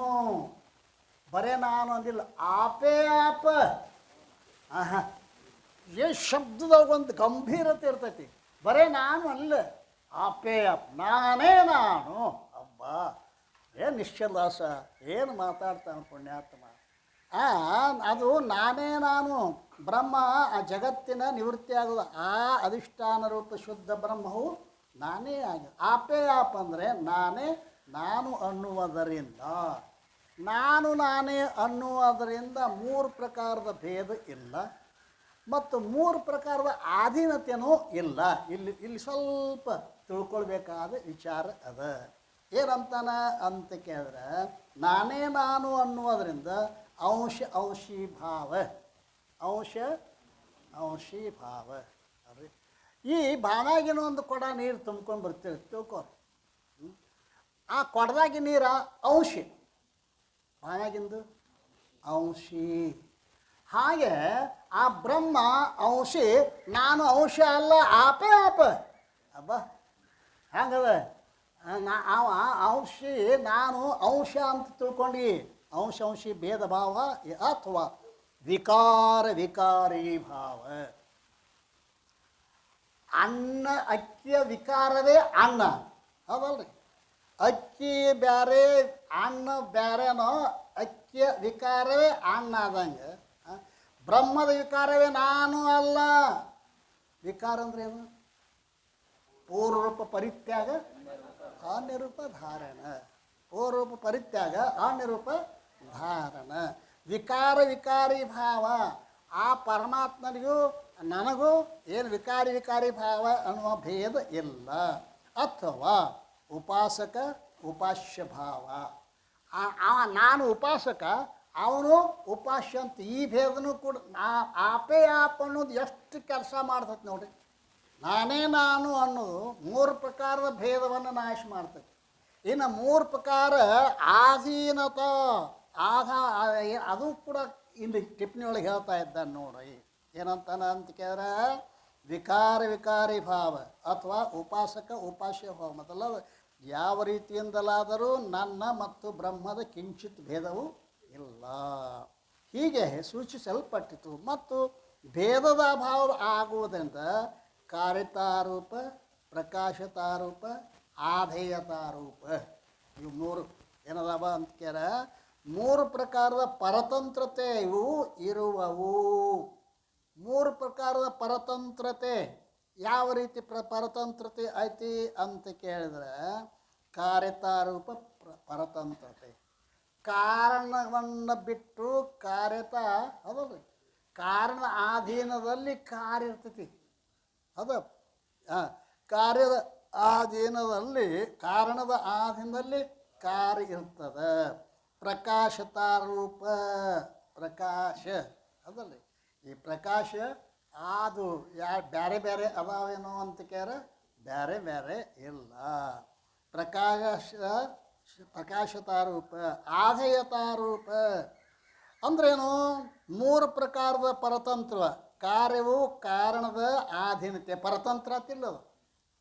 ಬರೇ ನಾನು ಅಂದಿಲ್ಲ, ಆಪೇ ಆಪ. ಶಬ್ದದಾಗ ಒಂದು ಗಂಭೀರತೆ ಇರ್ತೈತಿ. ಬರೇ ನಾನು ಅಲ್ಲ, ಆಪೇ ಆಪ್, ನಾನೇ ನಾನು. ಅಬ್ಬಾ ಏನು ನಿಶ್ಚಲಾಸ, ಏನು ಮಾತಾಡ್ತಾನೆ ಪುಣ್ಯಾತ್ಮ. ಅದು ನಾನೇ ನಾನು ಬ್ರಹ್ಮ. ಆ ಜಗತ್ತಿನ ನಿವೃತ್ತಿ ಆಗೋದು ಆ ಅಧಿಷ್ಠಾನ ರೂಪ ಶುದ್ಧ ಬ್ರಹ್ಮವು ನಾನೇ ಆಗಿದೆ. ಆಪೇ ಆಪ್ ಅಂದರೆ ನಾನೇ ನಾನು ಅನ್ನುವುದರಿಂದ. ನಾನೇ ಅನ್ನುವುದರಿಂದ 3 ಪ್ರಕಾರದ ಭೇದ ಇಲ್ಲ ಮತ್ತು 3 ಪ್ರಕಾರದ ಆಧೀನತೆಯೂ ಇಲ್ಲ. ಇಲ್ಲಿ ಸ್ವಲ್ಪ ತಿಳ್ಕೊಳ್ಬೇಕಾದ ವಿಚಾರ ಅದ. ಏನಂತಾನ ಅಂತ ಕೇಳಿದ್ರೆ, ನಾನೇ ನಾನು ಅನ್ನುವುದರಿಂದ ಅಂಶಿ ಭಾವ ಅಲ್ರಿ. ಈ ಭಾವನಾಗಿನ ಒಂದು ಕೊಡ ನೀರು ತುಂಬ್ಕೊಂಡು ಬರ್ತೀವಿ ತಿಳ್ಕೊರಿ. ಆ ಕೊಡದಾಗಿ ನೀರ ಔಷಿ, ಬಾಯಾಗಿಂದು ಔಷಿ. ಹಾಗೆ ಆ ಬ್ರಹ್ಮ ಔಷಿ, ನಾನು ಅಂಶ ಅಲ್ಲ ಆಪೇ ಆಪ. ಅಬ್ಬ ಹಂಗದ ಅವ ಔಷಿ, ನಾನು ಅಂಶ ಅಂತ ತಿಳ್ಕೊಂಡು ಅಂಶಿ ಭೇದ ಭಾವ ಅಥವಾ ವಿಕಾರಿ ಭಾವ. ಅನ್ನ ಅಕ್ಕಿಯ ವಿಕಾರವೇ ಅನ್ನ, ಹೌದಲ್ರಿ? ಅಕ್ಕಿ ಬ್ಯಾರೆ ಅನ್ನ ಬ್ಯಾರೆನೋ, ಅಕ್ಕಿಯ ವಿಕಾರವೇ ಅನ್ನ ಆದಂಗೆ ಬ್ರಹ್ಮದ ವಿಕಾರವೇ ನಾನು ಅಲ್ಲ. ವಿಕಾರ ಅಂದ್ರೆ ಏನು? ಪೂರ್ವರೂಪ ಪರಿತ್ಯಾಗ ಅನಿರೂಪ ಧಾರಣ. ಪೂರ್ವರೂಪ ಪರಿತ್ಯಾಗ ಅನಿರೂಪ ಧಾರಣ. ವಿಕಾರಿ ಭಾವ. ಆ ಪರಮಾತ್ಮನಿಗೂ ನನಗೂ ಏನು ವಿಕಾರಿ ಭಾವ ಅನ್ನುವ ಭೇದ ಇಲ್ಲ. ಅಥವಾ ಉಪಾಸಕ ಉಪಾಸ್ಯ ಭಾವ. ನಾನು ಉಪಾಸಕ, ಅವನು ಉಪಾಸ್ಯ ಅಂತ ಈ ಭೇದನೂ ಕೂಡ ಆಪೇ ಆಪ್ ಅನ್ನೋದು ಎಷ್ಟು ಕೆಲಸ ಮಾಡ್ತೈತೆ ನೋಡ್ರಿ. ನಾನೇ ನಾನು ಅನ್ನೋದು 3 ಪ್ರಕಾರದ ಭೇದವನ್ನು ನಾಶ ಮಾಡ್ತೈತಿ. ಇನ್ನು 3 ಪ್ರಕಾರ ಆಧೀನತ ಅದು ಕೂಡ ಇಲ್ಲಿ ಟಿಪ್ಪಣಿ ಒಳಗೆ ಹೇಳ್ತಾ ಇದ್ದಾನೆ ನೋಡ್ರಿ. ಏನಂತಾನ ಅಂತ ಕೇಳಿದ್ರೆ ವಿಕಾರಿ ಭಾವ ಅಥವಾ ಉಪಾಸಕ ಉಪಾಸ್ಯ ಭಾವ. ಮೊದಲ ಯಾವ ರೀತಿಯಿಂದಲಾದರೂ ನನ್ನ ಮತ್ತು ಬ್ರಹ್ಮದ ಕಿಂಚಿತ್ ಭೇದವು ಇಲ್ಲ, ಹೀಗೆ ಸೂಚಿಸಲ್ಪಟ್ಟಿತು. ಮತ್ತು ಭೇದದ ಅಭಾವ ಆಗುವುದರಿಂದ ಕಾರಿತಾರೂಪ, ಪ್ರಕಾಶತಾರೂಪ, ಆಧೇಯತಾರೂಪ, ಇವು 3 ಏನದವ ಅಂತ ಕೇಳ 3 ಪ್ರಕಾರದ ಪರತಂತ್ರತೆ ಇವು ಇರುವವು. 3 ಪ್ರಕಾರದ ಪರತಂತ್ರತೆ ಯಾವ ರೀತಿ ಪರತಂತ್ರತೆ ಐತಿ ಅಂತ ಕೇಳಿದ್ರೆ, ಕಾರ್ಯತಾರೂಪ ಪರತಂತ್ರತೆ. ಕಾರಣವನ್ನು ಬಿಟ್ಟು ಕಾರ್ಯತ, ಹೌದಲ್ರಿ? ಕಾರಣ ಆಧೀನದಲ್ಲಿ ಕಾರ್ಯ ಇರ್ತೈತಿ. ಅದು ಕಾರ್ಯದ ಆಧೀನದಲ್ಲಿ, ಕಾರಣದ ಆಧೀನದಲ್ಲಿ ಕಾರ್ಯ ಇರ್ತದೆ. ಪ್ರಕಾಶತಾರೂಪ ಪ್ರಕಾಶ, ಅದಲ್ರಿ? ಈ ಪ್ರಕಾಶ ಅದು ಬೇರೆ ಬೇರೆ ಅದಾವೇನೋ ಅಂತ ಕೇಳ ಬೇರೆ ಬೇರೆ ಇಲ್ಲ. ಪ್ರಕಾಶತಾರೂಪ, ಆಧೇಯತಾರೂಪ ಅಂದ್ರೇನು? 3 ಪ್ರಕಾರದ ಪರತಂತ್ರ. ಕಾರ್ಯವು ಕಾರಣದ ಆಧೀನತೆ, ಪರತಂತ್ರ ಅಂತಿಲ್ಲದು.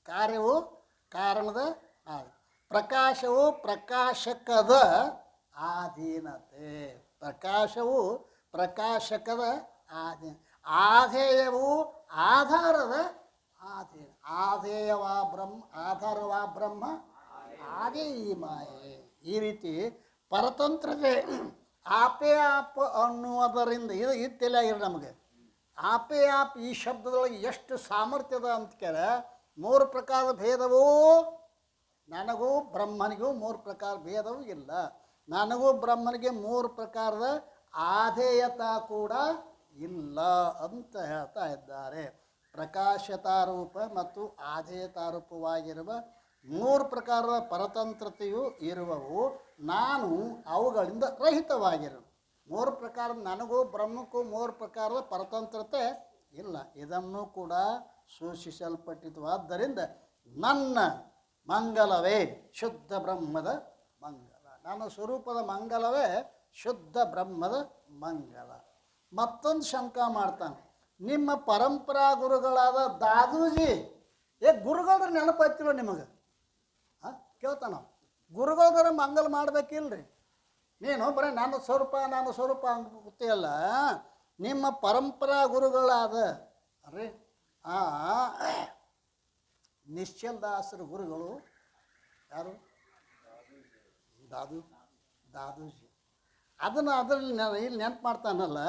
ಕಾರ್ಯವು ಕಾರಣದ ಪ್ರಕಾಶವು ಪ್ರಕಾಶಕದ ಆಧೀನತೆ. ಪ್ರಕಾಶವು ಪ್ರಕಾಶಕದ ಆಧೀನ. ಆಧೇಯವು ಆಧಾರದ ಆಧೀನ. ಆಧಾರವಾ ಬ್ರಹ್ಮ ಆಧೇಯಿ ಮಾಯೆ. ಈ ರೀತಿ ಪರತಂತ್ರತೆ ಆಪೇ ಆಪ್ ಅನ್ನುವುದರಿಂದ ಇದು ತಿಳಿಯಾಗಿರ ನಮಗೆ. ಆಪೇ ಆಪ್ ಈ ಶಬ್ದದೊಳಗೆ ಎಷ್ಟು ಸಾಮರ್ಥ್ಯದ ಅಂತ ಕೇಳ 3 ಪ್ರಕಾರದ ಭೇದವೂ ನನಗೂ ಬ್ರಹ್ಮನಿಗೂ 3 ಪ್ರಕಾರ ಭೇದವೂ ಇಲ್ಲ. ನನಗೂ ಬ್ರಹ್ಮನಿಗೆ 3 ಪ್ರಕಾರದ ಆಧೇಯತ ಕೂಡ ಇಲ್ಲ ಅಂತ ಹೇಳ್ತಾ ಇದ್ದಾರೆ. ಪ್ರಕಾಶತಾರೂಪ ಮತ್ತು ಆಧೇಯತಾರೂಪವಾಗಿರುವ 3 ಪ್ರಕಾರದ ಪರತಂತ್ರತೆಯು ಇರುವವು. ನಾನು ಅವುಗಳಿಂದ ರಹಿತವಾಗಿರು. 3 ಪ್ರಕಾರ ನನಗೂ ಬ್ರಹ್ಮಕ್ಕೂ 3 ಪ್ರಕಾರದ ಪರತಂತ್ರತೆ ಇಲ್ಲ. ಇದನ್ನು ಕೂಡ ಸೂಚಿಸಲ್ಪಟ್ಟಿತು. ಆದ್ದರಿಂದ ನನ್ನ ಮಂಗಲವೇ ಶುದ್ಧ ಬ್ರಹ್ಮದ ಮಂಗಲ. ನನ್ನ ಸ್ವರೂಪದ ಮಂಗಲವೇ ಶುದ್ಧ ಬ್ರಹ್ಮದ ಮಂಗಲ. ಮತ್ತೊಂದು ಶಂಕ ಮಾಡ್ತಾನೆ. ನಿಮ್ಮ ಪರಂಪರಾ ಗುರುಗಳಾದ ದಾದೂಜಿ, ಗುರುಗಳ ನೆನಪಾಯ್ತಿಲ್ಲ ನಿಮಗೆ? ಕೇಳ್ತಾನ, ಗುರುಗಳದರ ಮಂಗಲ ಮಾಡ್ಬೇಕಿಲ್ರಿ ನೀನು? ಬರೀ ನನ್ನ ಸ್ವರೂಪ ಗೊತ್ತಿಲ್ಲ. ನಿಮ್ಮ ಪರಂಪರಾ ಗುರುಗಳಾದ ಅರೆ ನಿಶ್ಚಲ್ ದಾಸರ ಗುರುಗಳು ಯಾರು? ದಾದೂಜಿ. ಅದರಲ್ಲಿ ಇಲ್ಲಿ ನೆನಪು ಮಾಡ್ತಾನಲ್ಲ,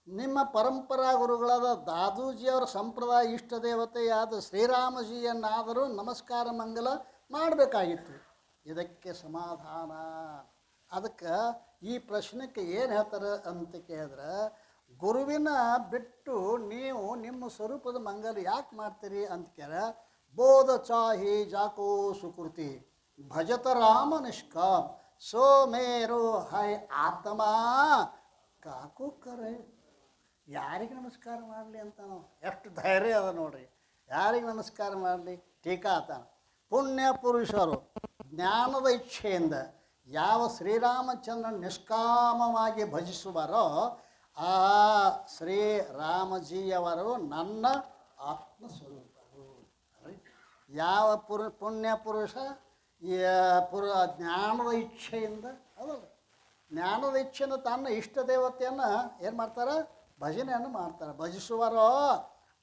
ನಿಮ್ಮ ಪರಂಪರಾ ಗುರುಗಳಾದ ದಾದೂಜಿಯವರ ಸಂಪ್ರದಾಯ ಇಷ್ಟ ದೇವತೆಯಾದ ಶ್ರೀರಾಮಜಿಯನ್ನಾದರೂ ನಮಸ್ಕಾರ ಮಂಗಲ ಮಾಡಬೇಕಾಗಿತ್ತು. ಇದಕ್ಕೆ ಸಮಾಧಾನ. ಅದಕ್ಕೆ ಈ ಪ್ರಶ್ನೆಗೆ ಏನು ಹೇಳ್ತಾರೆ ಅಂತ ಕೇಳಿದ್ರೆ, ಗುರುವಿನ ಬಿಟ್ಟು ನೀವು ನಿಮ್ಮ ಸ್ವರೂಪದ ಮಂಗಲ ಯಾಕೆ ಮಾಡ್ತೀರಿ ಅಂತ ಕೇಳ, ಬೋಧ ಚಾಹಿ ಜಾಕೋ ಸುಕೃತಿ ಭಜತ ರಾಮ ನಿಷ್ಕಾಮ್ ಸೋ ಮೇರು ಹೈ ಆತ್ಮ ಕಾಕು ಕರೆ. ಯಾರಿಗೆ ನಮಸ್ಕಾರ ಮಾಡಲಿ ಅಂತ ನಾವು ಎಷ್ಟು ಧೈರ್ಯ ಅದ ನೋಡ್ರಿ. ಯಾರಿಗೆ ನಮಸ್ಕಾರ ಮಾಡಲಿ? ಟೀಕಾ ಆತಾನ. ಪುಣ್ಯ ಪುರುಷರು ಜ್ಞಾನದ ಇಚ್ಛೆಯಿಂದ ಯಾವ ಶ್ರೀರಾಮಚಂದ್ರ ನಿಷ್ಕಾಮವಾಗಿ ಭಜಿಸುವರೋ ಆ ಶ್ರೀರಾಮಜಿಯವರು ನನ್ನ ಆತ್ಮಸ್ವರೂಪರು. ಯಾವ ಪುಣ್ಯ ಪುರುಷ ಜ್ಞಾನದ ಇಚ್ಛೆಯಿಂದ ಅದಲ್ಲ, ಜ್ಞಾನದ ಇಚ್ಛೆಯಿಂದ ತನ್ನ ಇಷ್ಟ ದೇವತೆಯನ್ನು ಏನು ಮಾಡ್ತಾರೆ? ಭಜನೆಯನ್ನು ಮಾಡ್ತಾರೆ. ಭಜಿಸುವರೋ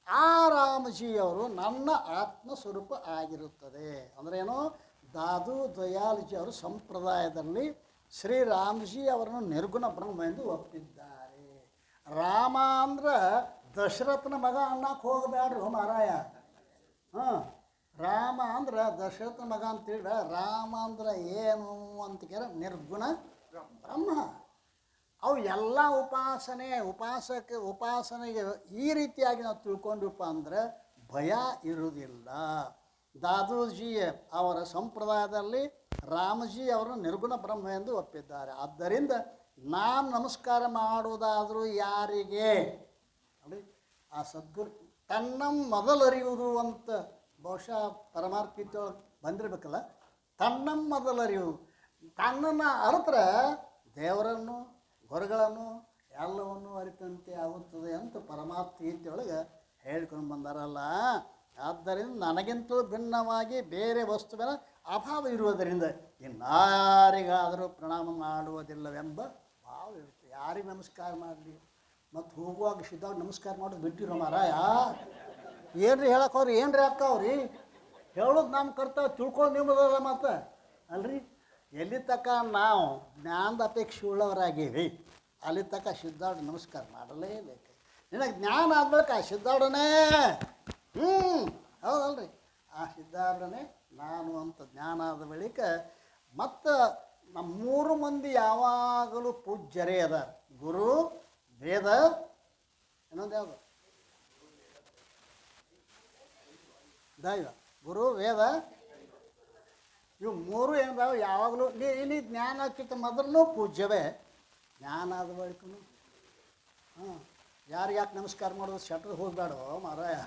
ಆ ರಾಮಜಿಯವರು ನನ್ನ ಆತ್ಮಸ್ವರೂಪ ಆಗಿರುತ್ತದೆ. ಅಂದ್ರೇನು? ದಾದು ದಯಾಲಜಿ ಅವರು ಸಂಪ್ರದಾಯದಲ್ಲಿ ಶ್ರೀರಾಮಜಿ ಅವರನ್ನು ನಿರ್ಗುಣ ಬ್ರಹ್ಮ ಎಂದು ಒಪ್ಪಿದ್ದಾರೆ. ರಾಮ ಅಂದ್ರೆ ದಶರಥನ ಮಗ ಅನ್ನಕ್ಕೆ ಹೋಗಬೇಡ್ರಿ ಮಾರಾಯ. ರಾಮ ಅಂದ್ರೆ ದಶರಥನ ಮಗ ಅಂತೇಳಿ ರಾಮ ಅಂದ್ರೆ ಏನು ಅಂತ ಕೇಳ ನಿರ್ಗುಣ ಬ್ರಹ್ಮ. ಅವು ಎಲ್ಲ ಉಪಾಸನೆಗೆ ಈ ರೀತಿಯಾಗಿ ನಾವು ತಿಳ್ಕೊಂಡ್ವಪ್ಪ ಅಂದರೆ ಭಯ ಇರುವುದಿಲ್ಲ. ದಾದೂಜಿ ಅವರ ಸಂಪ್ರದಾಯದಲ್ಲಿ ರಾಮಜಿ ಅವರನ್ನು ನಿರ್ಗುಣ ಬ್ರಹ್ಮ ಎಂದು ಒಪ್ಪಿದ್ದಾರೆ. ಆದ್ದರಿಂದ ನಾನು ನಮಸ್ಕಾರ ಮಾಡುವುದಾದರೂ ಯಾರಿಗೆ? ನೋಡಿ, ಆ ಸದ್ಗುರು ತನ್ನ ಮೊದಲರಿಯುವುದು ಅಂತ ಬಹುಶಃ ಪರಮಾರ್ಥಿತೊಳಗೆ ಬಂದಿರಬೇಕಲ್ಲ. ತನ್ನ ಮೊದಲರಿಯುವುದು, ತನ್ನನ್ನು ಅರಿತರೆ ದೇವರನ್ನು ಗುರುಗಳನ್ನು ಎಲ್ಲವನ್ನು ಅರಿತಂತೆ ಆಗುತ್ತದೆ ಅಂತ ಪರಮಾತ್ಮೀಯತೆಯೊಳಗೆ ಹೇಳ್ಕೊಂಡು ಬಂದಾರಲ್ಲ. ಆದ್ದರಿಂದ ನನಗಿಂತಲೂ ಭಿನ್ನವಾಗಿ ಬೇರೆ ವಸ್ತುವಿನ ಅಭಾವ ಇರುವುದರಿಂದ ಇನ್ನಾರಿಗಾದರೂ ಪ್ರಣಾಮ ಮಾಡುವುದಿಲ್ಲವೆಂಬ ಭಾವ ಇರುತ್ತೆ. ಯಾರಿಗೆ ನಮಸ್ಕಾರ ಮಾಡಲಿ? ಮತ್ತು ಹೋಗುವಾಗ ಸಿದ್ಧಾಗ ನಮಸ್ಕಾರ ಮಾಡೋದು ಬಿಟ್ಟಿರೋ ಮಾರಾಯ. ಏನ್ರಿ ಹೇಳಕ್ಕವ್ರಿ? ಏನ್ರಿ ಹಾಕವ್ರಿ? ಹೇಳೋದು ನಮ್ಮ ಕರ್ತವ್ಯ, ತಿಳ್ಕೊಂಡು ನಿಮ್ಮದಲ್ಲ ಮತ್ತು ಅಲ್ರಿ. ಎಲ್ಲಿ ತನಕ ನಾವು ಜ್ಞಾನದ ಅಪೇಕ್ಷೆ ಉಳ್ಳವರಾಗೀವಿ ಅಲ್ಲಿ ತನಕ ಸಿದ್ಧಾರ್ಥ ನಮಸ್ಕಾರ ಮಾಡಲೇಬೇಕು. ನಿನಗೆ ಜ್ಞಾನ ಆದ್ಮೇಲೆ ಆ ಸಿದ್ಧಾರ್ಢನೇ ಹೌದಲ್ರಿ, ಆ ಸಿದ್ಧಾರ್ಢನೇ ನಾನು ಅಂತ ಜ್ಞಾನ ಆದ ಬಳಿಕ ಮತ್ತು ನಮ್ಮ 3 ಮಂದಿ ಯಾವಾಗಲೂ ಪೂಜ್ಯರೇ ಅದ. ಗುರು, ವೇದ, ಇನ್ನೊಂದು ಯಾವುದು? ದೈವ. ಗುರು, ವೇದ, ಇವು 3 ಏನಿದಾವೆ ಯಾವಾಗಲೂ ನೀ ಜ್ಞಾನಕ್ಕಿಂತ ಮೊದಲು ಪೂಜ್ಯವೇ. ಜ್ಞಾನ ಆದ ಬಳಿಕನು ಯಾರಿಗೆ ಯಾಕೆ ನಮಸ್ಕಾರ ಮಾಡೋದು? ಶಟ್ರ್ ಹೋಗ್ಬೇಡೋ ಮಾರಾಯ.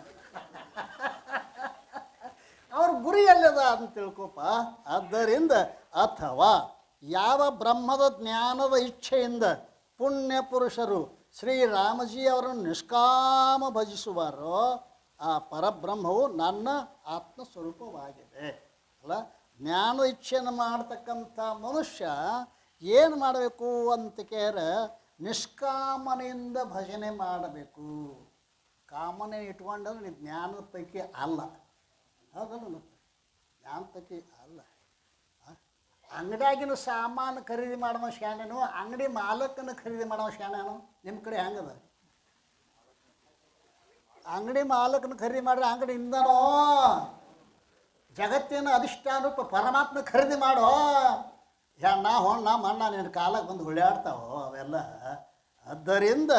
ಅವ್ರ ಗುರಿ ಎಲ್ಲದ ಅಂತ ತಿಳ್ಕೊಪ್ಪ. ಆದ್ದರಿಂದ ಅಥವಾ ಯಾವ ಬ್ರಹ್ಮದ ಜ್ಞಾನದ ಇಚ್ಛೆಯಿಂದ ಪುಣ್ಯ ಪುರುಷರು ಶ್ರೀರಾಮಜಿ ಅವರನ್ನು ನಿಷ್ಕಾಮ ಭಜಿಸುವಾರೋ ಆ ಪರಬ್ರಹ್ಮವು ನನ್ನ ಆತ್ಮಸ್ವರೂಪವಾಗಿದೆ ಅಲ್ಲ. ಜ್ಞಾನ ಇಚ್ಛೆಯನ್ನು ಮಾಡ್ತಕ್ಕಂಥ ಮನುಷ್ಯ ಏನು ಮಾಡಬೇಕು ಅಂತ ಕೇಳ ನಿಷ್ಕಾಮನೆಯಿಂದ ಭಜನೆ ಮಾಡಬೇಕು. ಕಾಮನೆ ಇಟ್ಕೊಂಡ್ರೆ ನೀವು ಜ್ಞಾನದ ಪೈಕಿ ಅಲ್ಲ. ಹೌದಲ್ಲ? ಜ್ಞಾನದ ಪೈಕಿ ಅಲ್ಲ. ಅಂಗಡಿಯಾಗಿನ ಸಾಮಾನು ಖರೀದಿ ಮಾಡೋ ಶಾಣೆನು, ಅಂಗಡಿ ಮಾಲಕನ ಖರೀದಿ ಮಾಡೋ ಶಾಣೆನು. ನಿಮ್ಮ ಕಡೆ ಹೆಂಗದ? ಅಂಗಡಿ ಮಾಲಕನ ಖರೀದಿ ಮಾಡ್ರೆ ಅಂಗಡಿಯಿಂದನೋ ಜಗತ್ತಿನ ಅಧಿಷ್ಠಾನರೂಪ ಪರಮಾತ್ಮ ಖರೀದಿ ಮಾಡೋ. ನಾ ಮಣ್ಣ ನಿನ್ನ ಕಾಲಕ್ಕೆ ಬಂದು ಹುಳ್ಯಾಡ್ತಾವೋ ಅವೆಲ್ಲ. ಆದ್ದರಿಂದ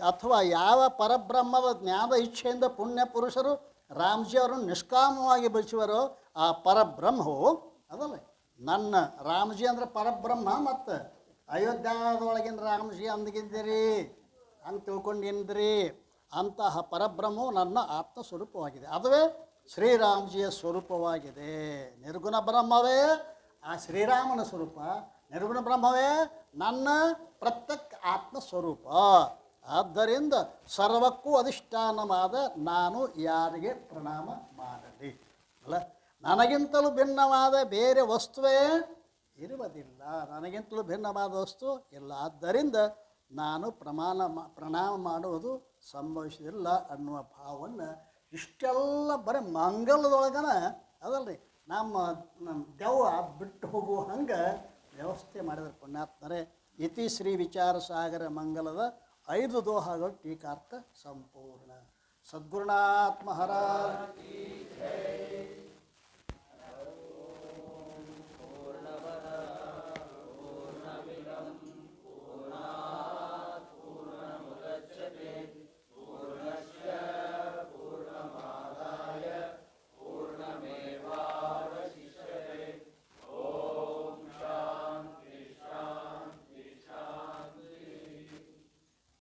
ಅಥವಾ ಯಾವ ಪರಬ್ರಹ್ಮದ ಜ್ಞಾನದ ಇಚ್ಛೆಯಿಂದ ಪುಣ್ಯ ಪುರುಷರು ರಾಮಜಿ ಅವರನ್ನು ನಿಷ್ಕಾಮವಾಗಿ ಬಯಸುವರೋ ಆ ಪರಬ್ರಹ್ಮವು ಅದಲ್ಲ ನನ್ನ. ರಾಮಜಿ ಅಂದರೆ ಪರಬ್ರಹ್ಮ. ಮತ್ತು ಅಯೋಧ್ಯಾದೊಳಗಿನ ರಾಮಜಿ ಅಂದಿಗಿದ್ದೀರಿ ಹಂಗೆ ತಿಳ್ಕೊಂಡಿನ್ರಿ. ಅಂತಹ ಪರಬ್ರಹ್ಮವು ನನ್ನ ಆತ್ಮಸ್ವರೂಪವಾಗಿದೆ. ಅದುವೇ ಶ್ರೀರಾಮಜಿಯ ಸ್ವರೂಪವಾಗಿದೆ. ನಿರ್ಗುಣ ಬ್ರಹ್ಮವೇ ಆ ಶ್ರೀರಾಮನ ಸ್ವರೂಪ, ನಿರ್ಗುಣ ಬ್ರಹ್ಮವೇ ನನ್ನ ಪ್ರತ್ಯಕ್ ಆತ್ಮಸ್ವರೂಪ. ಆದ್ದರಿಂದ ಸರ್ವಕ್ಕೂ ಅಧಿಷ್ಠಾನವಾದ ನಾನು ಯಾರಿಗೆ ಪ್ರಣಾಮ ಮಾಡಲಿ ಅಲ್ಲ. ನನಗಿಂತಲೂ ಭಿನ್ನವಾದ ಬೇರೆ ವಸ್ತುವೇ ಇರುವುದಿಲ್ಲ. ನನಗಿಂತಲೂ ಭಿನ್ನವಾದ ವಸ್ತು ಇಲ್ಲ. ಆದ್ದರಿಂದ ನಾನು ಪ್ರಣಾಮ ಮಾಡುವುದು ಸಂಭವಿಸಲಿಲ್ಲ ಅನ್ನುವ ಭಾವವನ್ನು ಇಷ್ಟೆಲ್ಲ ಬರೀ ಮಂಗಲದೊಳಗನ ಅದಲ್ರಿ ನಮ್ಮ ದೆವ್ವ ಬಿಟ್ಟು ಹೋಗುವ ಹಂಗೆ ವ್ಯವಸ್ಥೆ ಮಾಡಿದ್ರೆ ಪುಣ್ಯಾತ್ಮರೇ. ಇತಿ ಶ್ರೀ ವಿಚಾರ ಸಾಗರ ಮಂಗಲದ 5 ದೋಹಗಳು ಟೀಕಾರ್ಥ ಸಂಪೂರ್ಣ. ಸದ್ಗುರುನಾಥ ಮಹಾರಾಜ್.